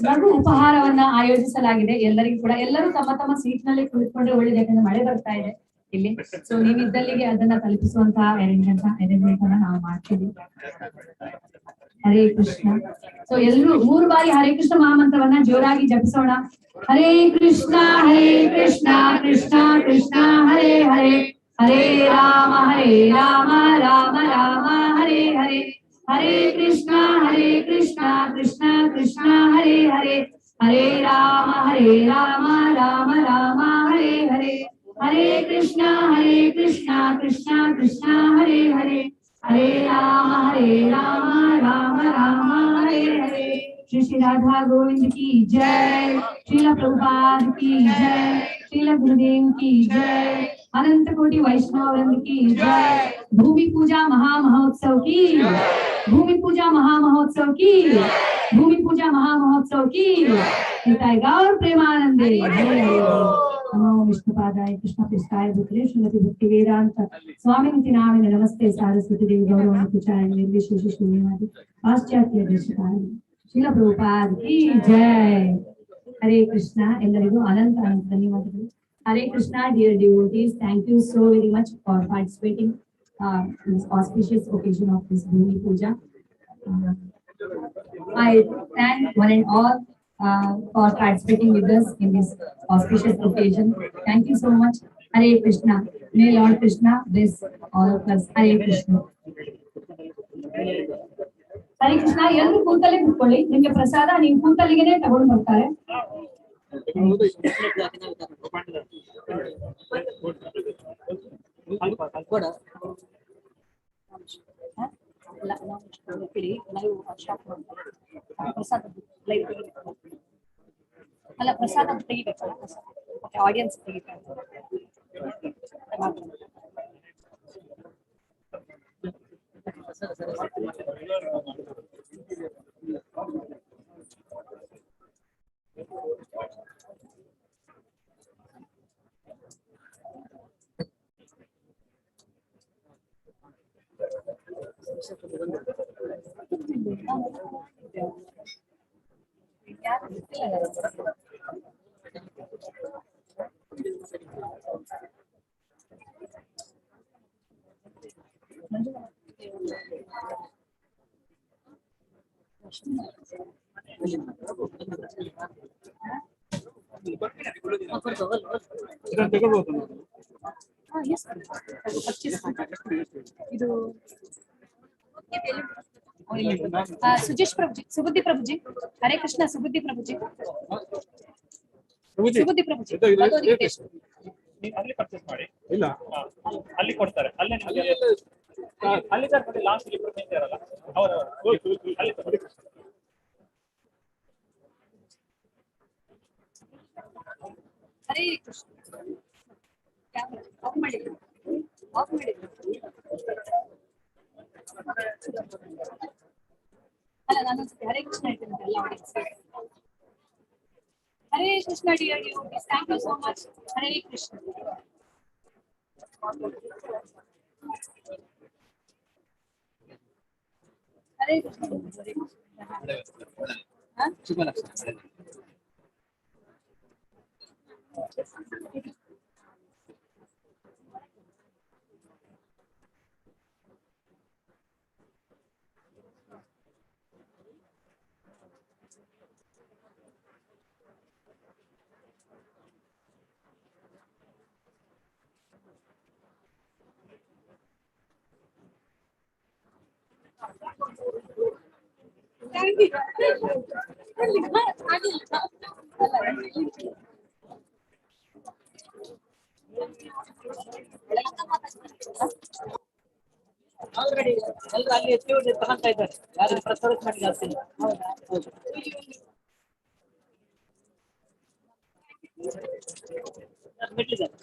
ಲಘು ಉಪಹಾರವನ್ನ ಆಯೋಜಿಸಲಾಗಿದೆ ಎಲ್ಲರಿಗೂ ಕೂಡ. ಎಲ್ಲರೂ ತಮ್ಮ ತಮ್ಮ ಸೀಟ್ ನಲ್ಲಿ ಕುಳಿತುಕೊಂಡ್ರೆ ಒಳ್ಳೆದು, ಯಾಕಂದ್ರೆ ಮಳೆ ಬರ್ತಾ ಇದೆ ಇಲ್ಲಿ. ಸೊ ನೀವಿದ್ದಲ್ಲಿಗೆ ಅದನ್ನ ತಲುಪಿಸುವಂತಹ ಅರೇಂಜ್ಮೆಂಟ್ ಅನ್ನ ನಾವು ಮಾಡ್ತೀವಿ. ಹರೇ ಕೃಷ್ಣ. ಸೊ ಎಲ್ಲರೂ 3 ಬಾರಿ ಹರೇ ಕೃಷ್ಣ ಮಹಾಮಂತ್ರವನ್ನ ಜೋರಾಗಿ ಜಪಿಸೋಣ. ಹರೇ ಕೃಷ್ಣ ಕೃಷ್ಣ ಕೃಷ್ಣ ಹರೇ ಹರೇ, ಹರೇ ರಾಮ ರಾಮ ರಾಮ ಹರೇ ಹರೇ, ಹರೇ ಕೃಷ್ಣ ಕೃಷ್ಣ ಕೃಷ್ಣ ಹರೇ ಹರೇ, ಹರೇ ರಾಮ ರಾಮ ರಾಮ ಹರೇ ಹರೇ, ಹರೇ ಕೃಷ್ಣ ಕೃಷ್ಣ ಕೃಷ್ಣ ಹರೇ ಹರೇ, ಹರೇ ರಾಮ ರಾಮ ರಾಮ हरे हरे। श्री श्री राधा गोविंद की जय, श्रील प्रभुपाद की जय, श्रील गुरुदेव की जय, अनंत कोटि वैष्णव वृंद की जय, भूमि पूजा महामहोत्सव की, भूमि पूजा महामहोत्सव की, भूमि पूजा महामहोत्सव की गौर प्रेमानंदे नमो विष्णुपादाय कृष्ण पृष्ठाय भूतले श्रीमती भक्ति वेदांत स्वामिनिति नामिने नमस्ते सारस्वती देवी गौरवान्विताय निर्विशेष शून्यवादी पाश्चात्य देशकाय ಶ್ರೀಲ ಪ್ರಭುಪಾದ ಕಿ ಜೈ। ಹರೇ ಕೃಷ್ಣ, ಎಲ್ಲರಿಗೂ ಅನಂತ ಅನಂತ ಧನ್ಯವಾದಗಳು। Hare Krishna, dear devotees, thank you so very much for participating in this auspicious occasion of this Bhumi Puja. I thank one and all for participating with us in this auspicious occasion. Thank you so much. Hare Krishna. May Lord Krishna bless all of us. Hare Krishna. Hare Krishna, ಎಲ್ಲರೂ ಕೂತಲ್ಲೇ ಕೂತ್ಕೊಳ್ಳಿ. ನಿಮ್ಗೆ ಪ್ರಸಾದ ನೀವು ಕೂತಲ್ಲಿಗೆನೆ ತಗೊಂಡು ಬರ್ತಾರೆ. ಅಲ್ಲ, ಪ್ರಸಾದ ತೆಗಿಬೇಕಲ್ಲ, ಆಡಿಯನ್ಸ್ ತೆಗಿತಾರೆ. ಇದು ಸುಜೇಶ್ ಪ್ರಭುಜಿ, ಸುಬುದ್ಧಿ ಪ್ರಭುಜಿ, ಹರೇ ಕೃಷ್ಣ. ಸುಬುದ್ಧಿ ಪ್ರಭುಜಿ, ಸುಬುದ್ಧಿ ಪ್ರಭುಜಿ, ಅಲ್ಲಿ ಪರ್ಚೇಸ್ ಮಾಡಿ. ಇಲ್ಲ ಅಲ್ಲಿ ಕೊಡ್ತಾರೆ, ಅಲ್ಲೇ ನಿಮಗೆ ಅಲ್ಲಿ ಲಾಸ್ಟ್ ಇರಲ್ಲ ಅವರು ಅಲ್ಲಿ ತಗೊಳ್ಳಿ. ಹರೇ ಕೃಷ್ಣ. ಆಫ್ ಮಾಡಿ, ಆಫ್ ಮಾಡಿ. ಅಲ್ಲ, ನಾನು ಹರೇ ಕೃಷ್ಣ ಹೇಳ್ತೇನೆ ಎಲ್ಲ audience. Hare Krishna dear devotees, thank you so much. Hare Krishna. Hare Krishna. Already ಎಲ್ಲರೂ ಅಲ್ಲಿ ಎತ್ತಿ ತಗೊಂತಾ ಇದ್ದಾರೆ, ಯಾರು ಪ್ರಸಾರ ಮಾಡಿ ಆಗ್ತಿಲ್ಲ. ಬಿಟ್ಟಿದ್ದಾರೆ.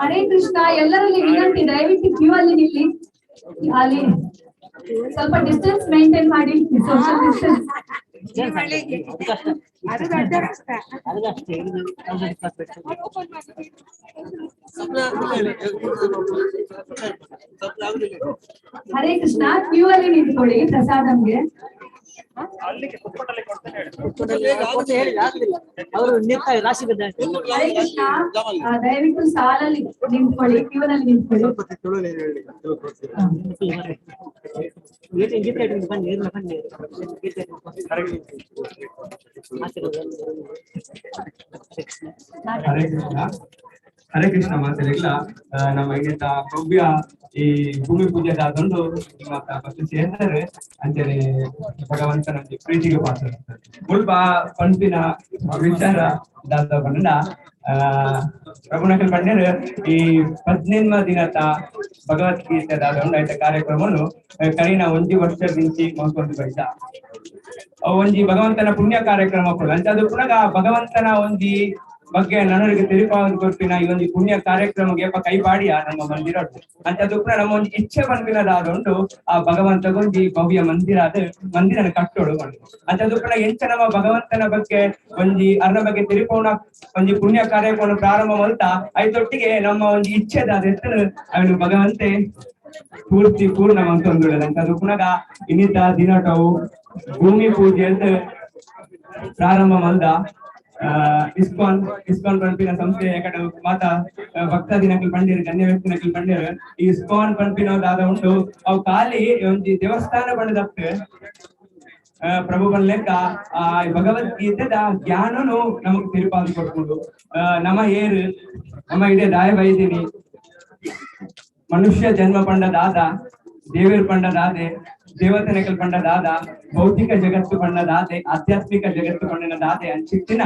ಹರೇ ಕೃಷ್ಣ. ಎಲ್ಲರಲ್ಲಿ ವಿನಂತಿ, ದಯವಿಟ್ಟು ಕ್ಯೂ ಅಲ್ಲಿ ನಿಲ್ಲಿ. ಅಲ್ಲಿ ಸ್ವಲ್ಪ ಡಿಸ್ಟೆನ್ಸ್ ಮೇಂಟೈನ್ ಮಾಡಿ, social distance. Hare Krishna. Q ಅಲ್ಲಿ ನಿಂತ್ಕೊಳ್ಳಿ ಪ್ರಸಾದಂಗೆ. ಅವರು ನಿಂತ ರಾಶಿ ಹರೇ ಕೃಷ್ಣ. ದಯವಿಟ್ಟು ಸಾಲಲ್ಲಿ ನಿಂತ್ಕೊಳ್ಳಿ, ಕ್ಯೂ ನಲ್ಲಿ ನಿಂತ್ಕೊಳ್ಳಿ. ಹರೇ ಕೃಷ್ಣ ಮಾತಾಡಿಲ್ಲ ನಮ್ಮ ಇಂತ ಭವ್ಯ ಈ ಭೂಮಿ ಪೂಜೆ ಆದೊಂದು ಫಸ್ಟ್ ಸೇರ್ತಾರೆ ಅಂತೇಳಿ ಭಗವಂತನ ಪ್ರೀತಿಗೆ ಪಾತ್ರ ಮುಲ್ಪ ಪಂಪಿನ ವಿಚಾರ ದಾದ ಬಂಡ ಪ್ರಭುನಕಲ್ ಪಂಡ್ಯರು ಈ 18వ ದಿನದ ಭಗವದ್ಗೀತೆ ದಾದ ಕಾರ್ಯಕ್ರಮವನ್ನು ಕರೀನ 1 ವರ್ಷದ నుంచి ಮಾಡ್ಕೊಂಡು ಬೈದ ಒಂಜಿ ಭಗವಂತನ ಪುಣ್ಯ ಕಾರ್ಯಕ್ರಮ ಕೂಡ ಅಂತ ಅದು ಪುನಃ ಭಗವಂತನ ಒಂದಿ ಬಗ್ಗೆ ನನಗೆ ತಿರುಪಾವತಿ ಕೊಟ್ಟಿನ ಈ ಒಂದು ಪುಣ್ಯ ಕಾರ್ಯಕ್ರಮಕ್ಕೆ ಕೈ ಬಾಡಿಯ ನಮ್ಮ ಮಂದಿರ ಅಂತ ಅದು ಪುನಃ ನಮ್ಮ ಒಂದು ಇಚ್ಛೆ ಬಂದಿನದಾದುಂಟು ಆ ಭಗವಂತಗೊಂದು ಭವ್ಯ ಮಂದಿರನ ಕಟ್ಟೋಡು ಅಂತ ಅದು ಪುನಃ ಎಂಚ ನಮ್ಮ ಭಗವಂತನ ಬಗ್ಗೆ ಒಂಜಿ ಅರ್ನ ಬಗ್ಗೆ ತಿರುಪೋಣ ಒಂಜಿ ಪುಣ್ಯ ಕಾರ್ಯಕ್ರಮ ಪ್ರಾರಂಭ ಮಾಡ್ತಾ ಐದೊಟ್ಟಿಗೆ ನಮ್ಮ ಒಂದು ಇಚ್ಛೆದ ಅದೆತ್ತಲು ಅವನು ಭಗವಂತೆ ಪೂರ್ಣ ಅಂತಂದು ಅಂತ ಅದು ಪುನಃ ಇನ್ನಿದ್ದ ದಿನಟವು ಭೂಮಿ ಪೂಜೆ ಅಂತ ಪ್ರಾರಂಭ ಮಾಡ್ದ ಇಸ್ಕಾನ್ ಪಂಪಿನ ಸಂಸ್ಥೆ ಯಾಕಡೆ ಮಾತಾ ಭಕ್ತ ದಿನಕ್ಕೆ ಬಂದಿರು ಗಣ್ಯ ವ್ಯಕ್ತಿನಕ್ಕೆ ಬಂದಿರು ಈ ಇಸ್ಕಾನ್ ಪಂಪಿನದಾದ ಉಂಟು ಅವು ಖಾಲಿ ಒಂಜಿ ದೇವಸ್ಥಾನ ಬಂದದಕ್ಕೆ ಪ್ರಭು ಲೆಕ್ಕ ಆ ಭಗವದ್ಗೀತೆದ ಜ್ಞಾನನು ನಮಗ್ ತಿರುಪಾದಿ ಕೊಡ್ಕೊಂಡು ನಮ್ಮ ಇಡೇ ದಾಯ ಬೈದಿನಿ ಮನುಷ್ಯ ಜನ್ಮ ಪಂಡದಾದ ದೇವೇರ್ ಪಂಡದಾದೆ ದೇವತನೆಕಲ್ ಪಂಡದಾದ ಭೌತಿಕ ಜಗತ್ತು ಪಂಡದಾದೆ ಆಧ್ಯಾತ್ಮಿಕ ಜಗತ್ತು ಪಂಡದಾದೆ ಅಂಚಿತ್ತಿನ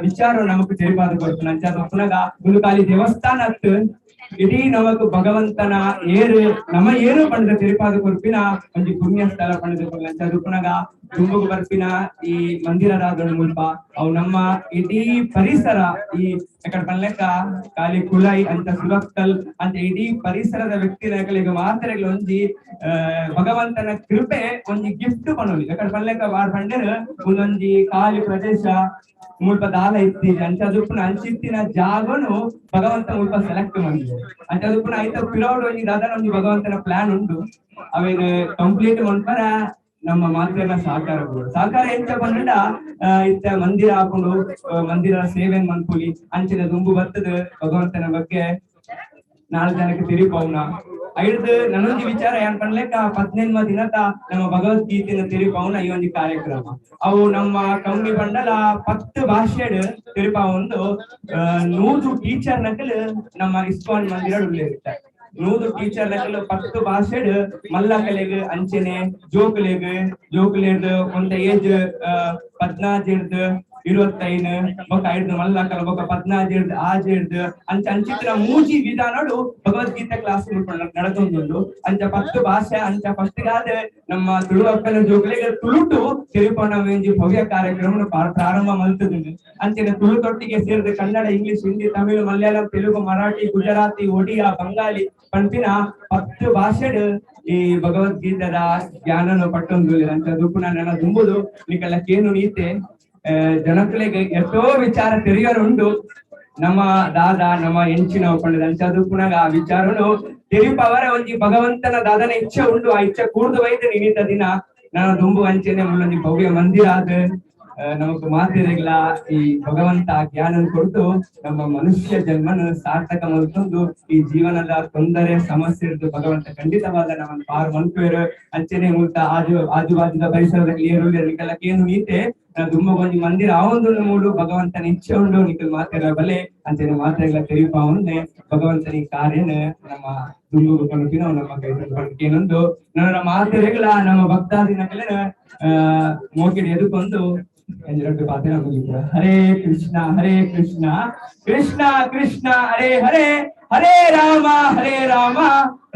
ವಿಚಾರ ನಮಕ್ ತಿರುಪಾದಿ ಕೊಡ್ತು ಅಂಚ ಪುನಃ ಒಂದು ಖಾಲಿ ದೇವಸ್ಥಾನ ಇಡೀ ನಮಕ್ ಭಗವಂತನ ಏರು ನಮ್ಮ ಏರು ಪಂಡ ತಿರುಪಾದ ಕೊರ್ಪಿನ ಒಂದು ಪುಣ್ಯ ಸ್ಥಳ ಪಂಡ ಚದುಪುನಗ ದುಂಬುಗು ಬರ್ಪಿನ ಈ ಮಂದಿರರಾದ ಮುಲ್ಪ ಅವು ನಮ್ಮ ಇಡೀ ಪರಿಸರ ಈ ಎಕಡೆ ಪನ್ಲೆಕ್ಕ ಖಾಲಿ ಕುಲೈ ಅಂತ ಸುರಕ್ಕಲ್ ಅಂತ ಇಡೀ ಪರಿಸರದ ವ್ಯಕ್ತಿಗಳಿಗೆ ಮಾತ್ರ ಒಂಜಿ ಭಗವಂತನ ಕೃಪೆ ಒಂಜಿ ಗಿಫ್ಟ್ ಪನೋಲಿ ಎಕಡೆ ಪನ್ಲೆಕ್ಕ ಬಾರ್ ಪಂಡರ್ ಒಂದೊಂಜಿ ಖಾಲಿ ಪ್ರದೇಶ ಮುಲ್ಪ ದಾಲ ಇತ್ತಿ ಅಂಚದುಪ್ಪುನ ಅಂಚಿತ್ತಿನ ಜಾಗನು ಭಗವಂತ ಮುಲ್ಪ ಸೆಲೆಕ್ಟ್ ಮಾಡಿದ್ರು ಅಂಚದುಪ್ಪುನ ಐತ ಪಿರೋಡ್ ಒಂಜಿ ದಾದನ ಒಂಜಿ ಭಗವಂತನ ಪ್ಲಾನ್ ಉಂಟು ಅವೇನು ಕಂಪ್ಲೀಟ್ ಮನ್ಪರ ನಮ್ಮ ಮಾತೆಲ್ಲ ಸಹಕಾರ ಎಂತ ಬಂದ ಇತ್ತ ಮಂದಿರ ಹಾಕೊಂಡು ಮಂದಿರ ಸೇವೆ ಮನ್ಪುಲಿ ಅಂಚಿನ ದುಂಬು ಬರ್ತದ ಭಗವಂತನ ಬಗ್ಗೆ 4 ಜನಕ್ಕೆ ತಿರುಪವನ ಐದು ನನ್ನೊಂದು ವಿಚಾರ ಏನ್ ಪನ್ಲೆಕ್ಕ 15ಮ ದಿನದ ನಮ್ಮ ಭಗವದ್ಗೀತೆನ ತಿರುಪವನ ಈ ಒಂದು ಕಾರ್ಯಕ್ರಮ ಅವು ನಮ್ಮ ಕಮ್ಮಿ ಬಂಡಲ 10 ಭಾಷೆ ತಿರುಪ ಒಂದು 100 ಟೀಚರ್ ನಕಲ್ ನಮ್ಮ ಇಸ್ಕಾನ್ ಮಂದಿರ ಉಳ್ಳೇರಿದ್ದಾರೆ 100 ಟೀಚರ್ ನಕಲ್ 10 ಭಾಷೆ ಮಲ್ಲ ಕಲೆಗೆ ಅಂಚನೆ ಜೋಕುಲೇದು ಒಂದ ಏಜ್ 14 25 ಬೊಕ 5 ಮಲ್ಲಕಲ ಬೊಕ 14 ಆಜೇರ್ದು ಅಂಚಿತ್ರ ಮೂಜಿ ವಿಧಾನಡು ಭಗವದ್ಗೀತೆ ಕ್ಲಾಸ್ ನಡೆದೊಂದು ಅಂಚ 10 ಭಾಷೆ ಅಂಚ ಫಸ್ಟ್ ಗಾದೆ ನಮ್ಮ ತುಳುವಕ್ಕನ ಜೋಕುಲೆಗೆ ತುಳುಟು ತಿರುಪಣ ವೇಂಜಿ ಭವ್ಯ ಕಾರ್ಯಕ್ರಮ ಪ್ರಾರಂಭ ಮಲ್ತದ ಅಂಚಿನ ತುಳು ತೊಟ್ಟಿಗೆ ಸೇರಿದ ಕನ್ನಡ ಇಂಗ್ಲಿಷ್ ಹಿಂದಿ ತಮಿಳು ಮಲಯಾಳಂ ತೆಲುಗು ಮರಾಠಿ ಗುಜರಾತಿ ಒಡಿಯಾ ಬಂಗಾಳಿ ಪಂಪಿನ 10 ಭಾಷೆ ಈ ಭಗವದ್ಗೀತೆದ ಜ್ಞಾನನು ಪಟ್ಟೊಂದು ಅಂತ ದುಪ್ಪುನ ನನ್ನ ದುಂಬುದು ನಿಕ್ಕೆಲ್ಲ ಕೇನು ನೀತೆ ಜನಗಳಿಗೆ ಎಷ್ಟೋ ವಿಚಾರ ತೆರೆಯೋರುಂಟು ನಮ್ಮ ದಾದ ನಮ್ಮ ಎಂಚಿನ ಒಪ್ಪಂಡ ಅಂಚದು ಪುನಃ ಆ ವಿಚಾರನು ತೆರಿಪವರ ಒಂಜಿ ಭಗವಂತನ ದಾದನ ಇಚ್ಛೆ ಉಂಟು ಆ ಇಚ್ಛೆ ಕೂಡ್ದು ವೈದ್ಯ ನಿಮಿತ್ತ ದಿನ ನಾನು ದುಂಬು ಅಂಚೆನೆ ಮುಳ್ಳೊಂಜಿ ಭವ್ಯ ಮಂದಿರ ಆದ ನಮಕ್ ಮಾತಿರಲ್ಲ ಈ ಭಗವಂತ ಜ್ಞಾನ ಕೊಟ್ಟು ನಮ್ಮ ಮನುಷ್ಯ ಜನ್ಮನ ಸಾರ್ಥಕ ಮಲ್ಕೊಂಡು ಈ ಜೀವನದ ತೊಂದರೆ ಸಮಸ್ಯೆ ಇದ್ದು ಭಗವಂತ ಖಂಡಿತವಾದ ನಮ್ಮ ಪಾರ್ ಮನ್ಪೇರು ಅಂಚೆನೆ ಮೂಲತ ಆಜುಬಾಜುದ ಪರಿಸರದಲ್ಲಿ ಏರುಳ್ಳಿಕೆಲ್ಲ ಏನು ನೀತೆ ದುಂಬ ಒಂಜಿ ಮಂದಿರ ಆವೊಂದು ಮೂಡು ಭಗವಂತನ ಇಚ್ಛೆ ಉಂಡು ನಿಖಲ್ ಮಾತಿರ ಬಲೆ ಅಂಚೆನೆ ಮಾತೆಲ್ಲ ತೆರಿಪಾವನ್ನೆ ಭಗವಂತನ ಕಾರ್ಯನ ನಮ್ಮ ದುಂಬು ಕಣಪಿನ ನಮ್ಮ ಏನೊಂದು ನನ್ನ ಮಾತೆರೆಗಳ ನಮ್ಮ ಭಕ್ತಾದಿನ ಮೋಕಿಡಿ ಎದುಕೊಂಡು ಹರೇ ಕೃಷ್ಣ ಕೃಷ್ಣ ಕೃಷ್ಣ ಹರೇ ಹರೇ ಹರೇ ರಾಮ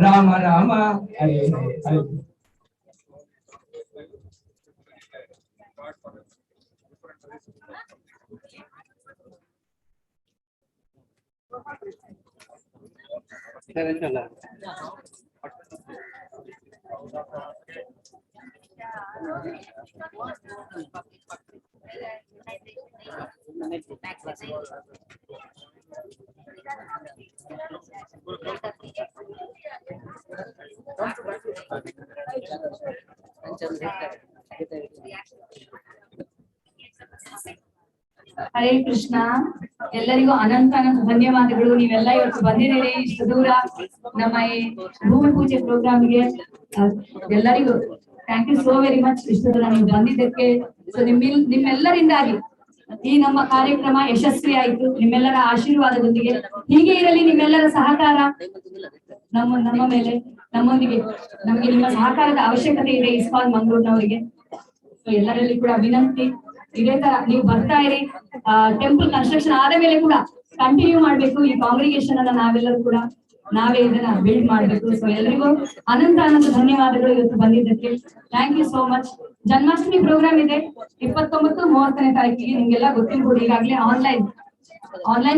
ರಾಮ ರಾಮ ಹರೇ ಹರೇ ಹರೇ ಕೃಷ್ಣ ಎಲ್ಲರಿಗೂ ಅನಂತ ಧನ್ಯವಾದಗಳು. ನೀವೆಲ್ಲ ಇವತ್ತು ಬಂದಿದ್ದೀರಿ ಇಷ್ಟು ದೂರ ನಮ್ಮ ಈ ಭೂಮಿ ಪೂಜೆ ಪ್ರೋಗ್ರಾಮ್ಗೆ. ಎಲ್ಲರಿಗೂ thank you so very much. ಇಷ್ಟು ದೂರ ನೀವು ಬಂದಿದ್ದಕ್ಕೆ. ಸೊ ನಿಮ್ಮೆಲ್ಲರಿಂದಾಗಿ ಈ ನಮ್ಮ ಕಾರ್ಯಕ್ರಮ ಯಶಸ್ವಿ ಆಯ್ತು. ನಿಮ್ಮೆಲ್ಲರ ಆಶೀರ್ವಾದದೊಂದಿಗೆ ಹೀಗೆ ಇರಲಿ. ನಿಮ್ಮೆಲ್ಲರ ಸಹಕಾರ ನಮ್ಮ ಮೇಲೆ ನಮ್ಮೊಂದಿಗೆ ನಮಗೆ ನಿಮ್ಮ ಸಹಕಾರದ ಅವಶ್ಯಕತೆ ಇದೆ ಇಸ್ಕಾನ್ ಮಂಗಳೂರಿನವರಿಗೆ. ಸೊ ಎಲ್ಲರಲ್ಲಿ ಕೂಡ ವಿನಂತಿ ಇದೇ ತರ ನೀವು ಬರ್ತಾ ಇರಿ. ಟೆಂಪಲ್ ಕನ್ಸ್ಟ್ರಕ್ಷನ್ ಆದ ಮೇಲೆ ಕೂಡ ಕಂಟಿನ್ಯೂ ಮಾಡ್ಬೇಕು. ಈ ಕಾಂಗ್ರಿಗೇಷನ್ ಅನ್ನ ನಾವೆಲ್ಲರೂ ಕೂಡ ನಾವೇ ಇದನ್ನ ಬಿಲ್ಡ್ ಮಾಡ್ಬೇಕು. ಸೊ ಎಲ್ಲರಿಗೂ ಅನಂತ ಧನ್ಯವಾದಗಳು ಇವತ್ತು ಬಂದಿದ್ದಕ್ಕೆ. Thank you so much. Janmashtami programme ಇದೆ 29, 30ನೇ ತಾರೀಕಿಗೆ. ನಿಮ್ಗೆಲ್ಲ ಗೊತ್ತಿರ್ಬೋದು ಈಗಾಗಲೇ ಆನ್ಲೈನ್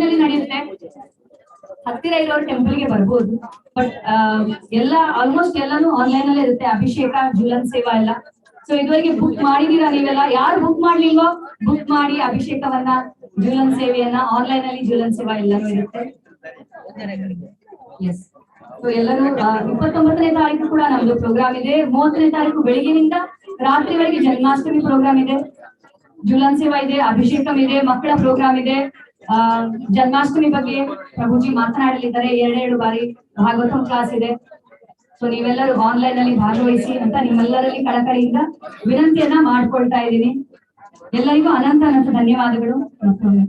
ಅಲ್ಲಿ ನಡೆಯುತ್ತೆ. ಹತ್ತಿರ ಇರೋರು ಟೆಂಪಲ್ಗೆ ಬರ್ಬೋದು. ಬಟ್ ಆಲ್ಮೋಸ್ಟ್ ಎಲ್ಲಾನು ಆನ್ಲೈನ್ ಅಲ್ಲೇ ಇರುತ್ತೆ. ಅಭಿಷೇಕ, ಜುಲನ್ ಸೇವಾ ಎಲ್ಲ. ಸೊ ಇದುವರೆಗೆ ಬುಕ್ ಮಾಡಿದೀರಾ ನೀವೆಲ್ಲ? ಯಾರು ಬುಕ್ ಮಾಡ್ಲಿಲ್ವೋ ಬುಕ್ ಮಾಡಿ. ಅಭಿಷೇಕವನ್ನ, ಜುಲನ್ ಸೇವೆಯನ್ನ ಆನ್ಲೈನ್ ಅಲ್ಲಿ ಜುಲನ್ ಸೇವಾ ಎಲ್ಲಾನು ಇರುತ್ತೆ. ಎಸ್. ಸೊ ಎಲ್ಲರೂ 29ನೇ ತಾರೀಕು ಕೂಡ ನಮ್ದು ಪ್ರೋಗ್ರಾಮ್ ಇದೆ. 30ನೇ ತಾರೀಕು ಬೆಳಿಗ್ಗೆನಿಂದ ರಾತ್ರಿವರೆಗೆ ಜನ್ಮಾಷ್ಟಮಿ ಪ್ರೋಗ್ರಾಮ್ ಇದೆ, ಜುಲನ್ ಸೇವಾ ಇದೆ, ಅಭಿಷೇಕಂ ಇದೆ, ಮಕ್ಕಳ ಪ್ರೋಗ್ರಾಮ್ ಇದೆ. ಜನ್ಮಾಷ್ಟಮಿ ಬಗ್ಗೆ ಪ್ರಭುಜಿ ಮಾತನಾಡಲಿದ್ದಾರೆ. 2 ಬಾರಿ ಭಾಗವತಂ ಕ್ಲಾಸ್ ಇದೆ. ಸೊ ನೀವೆಲ್ಲರೂ ಆನ್ಲೈನ್ ಅಲ್ಲಿ ಭಾಗವಹಿಸಿ ಅಂತ ನಿಮ್ಮೆಲ್ಲರಲ್ಲಿ ಕಳಕಳಿಯಿಂದ ವಿನಂತಿಯನ್ನ ಮಾಡ್ಕೊಳ್ತಾ ಇದ್ದೀನಿ. ಎಲ್ಲರಿಗೂ ಅನಂತ ಧನ್ಯವಾದಗಳು. ಮತ್ತೊಮ್ಮೆ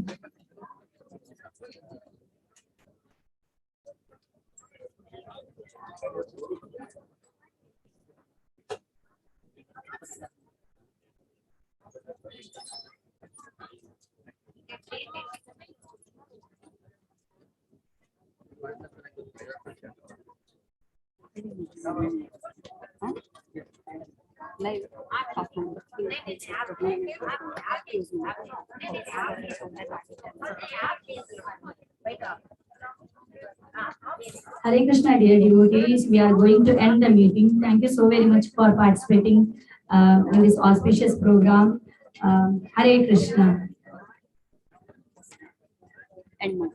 Hare Krishna, dear devotees, we are going to end the meeting. Thank you so very much for participating in this auspicious program. Hare Krishna. End.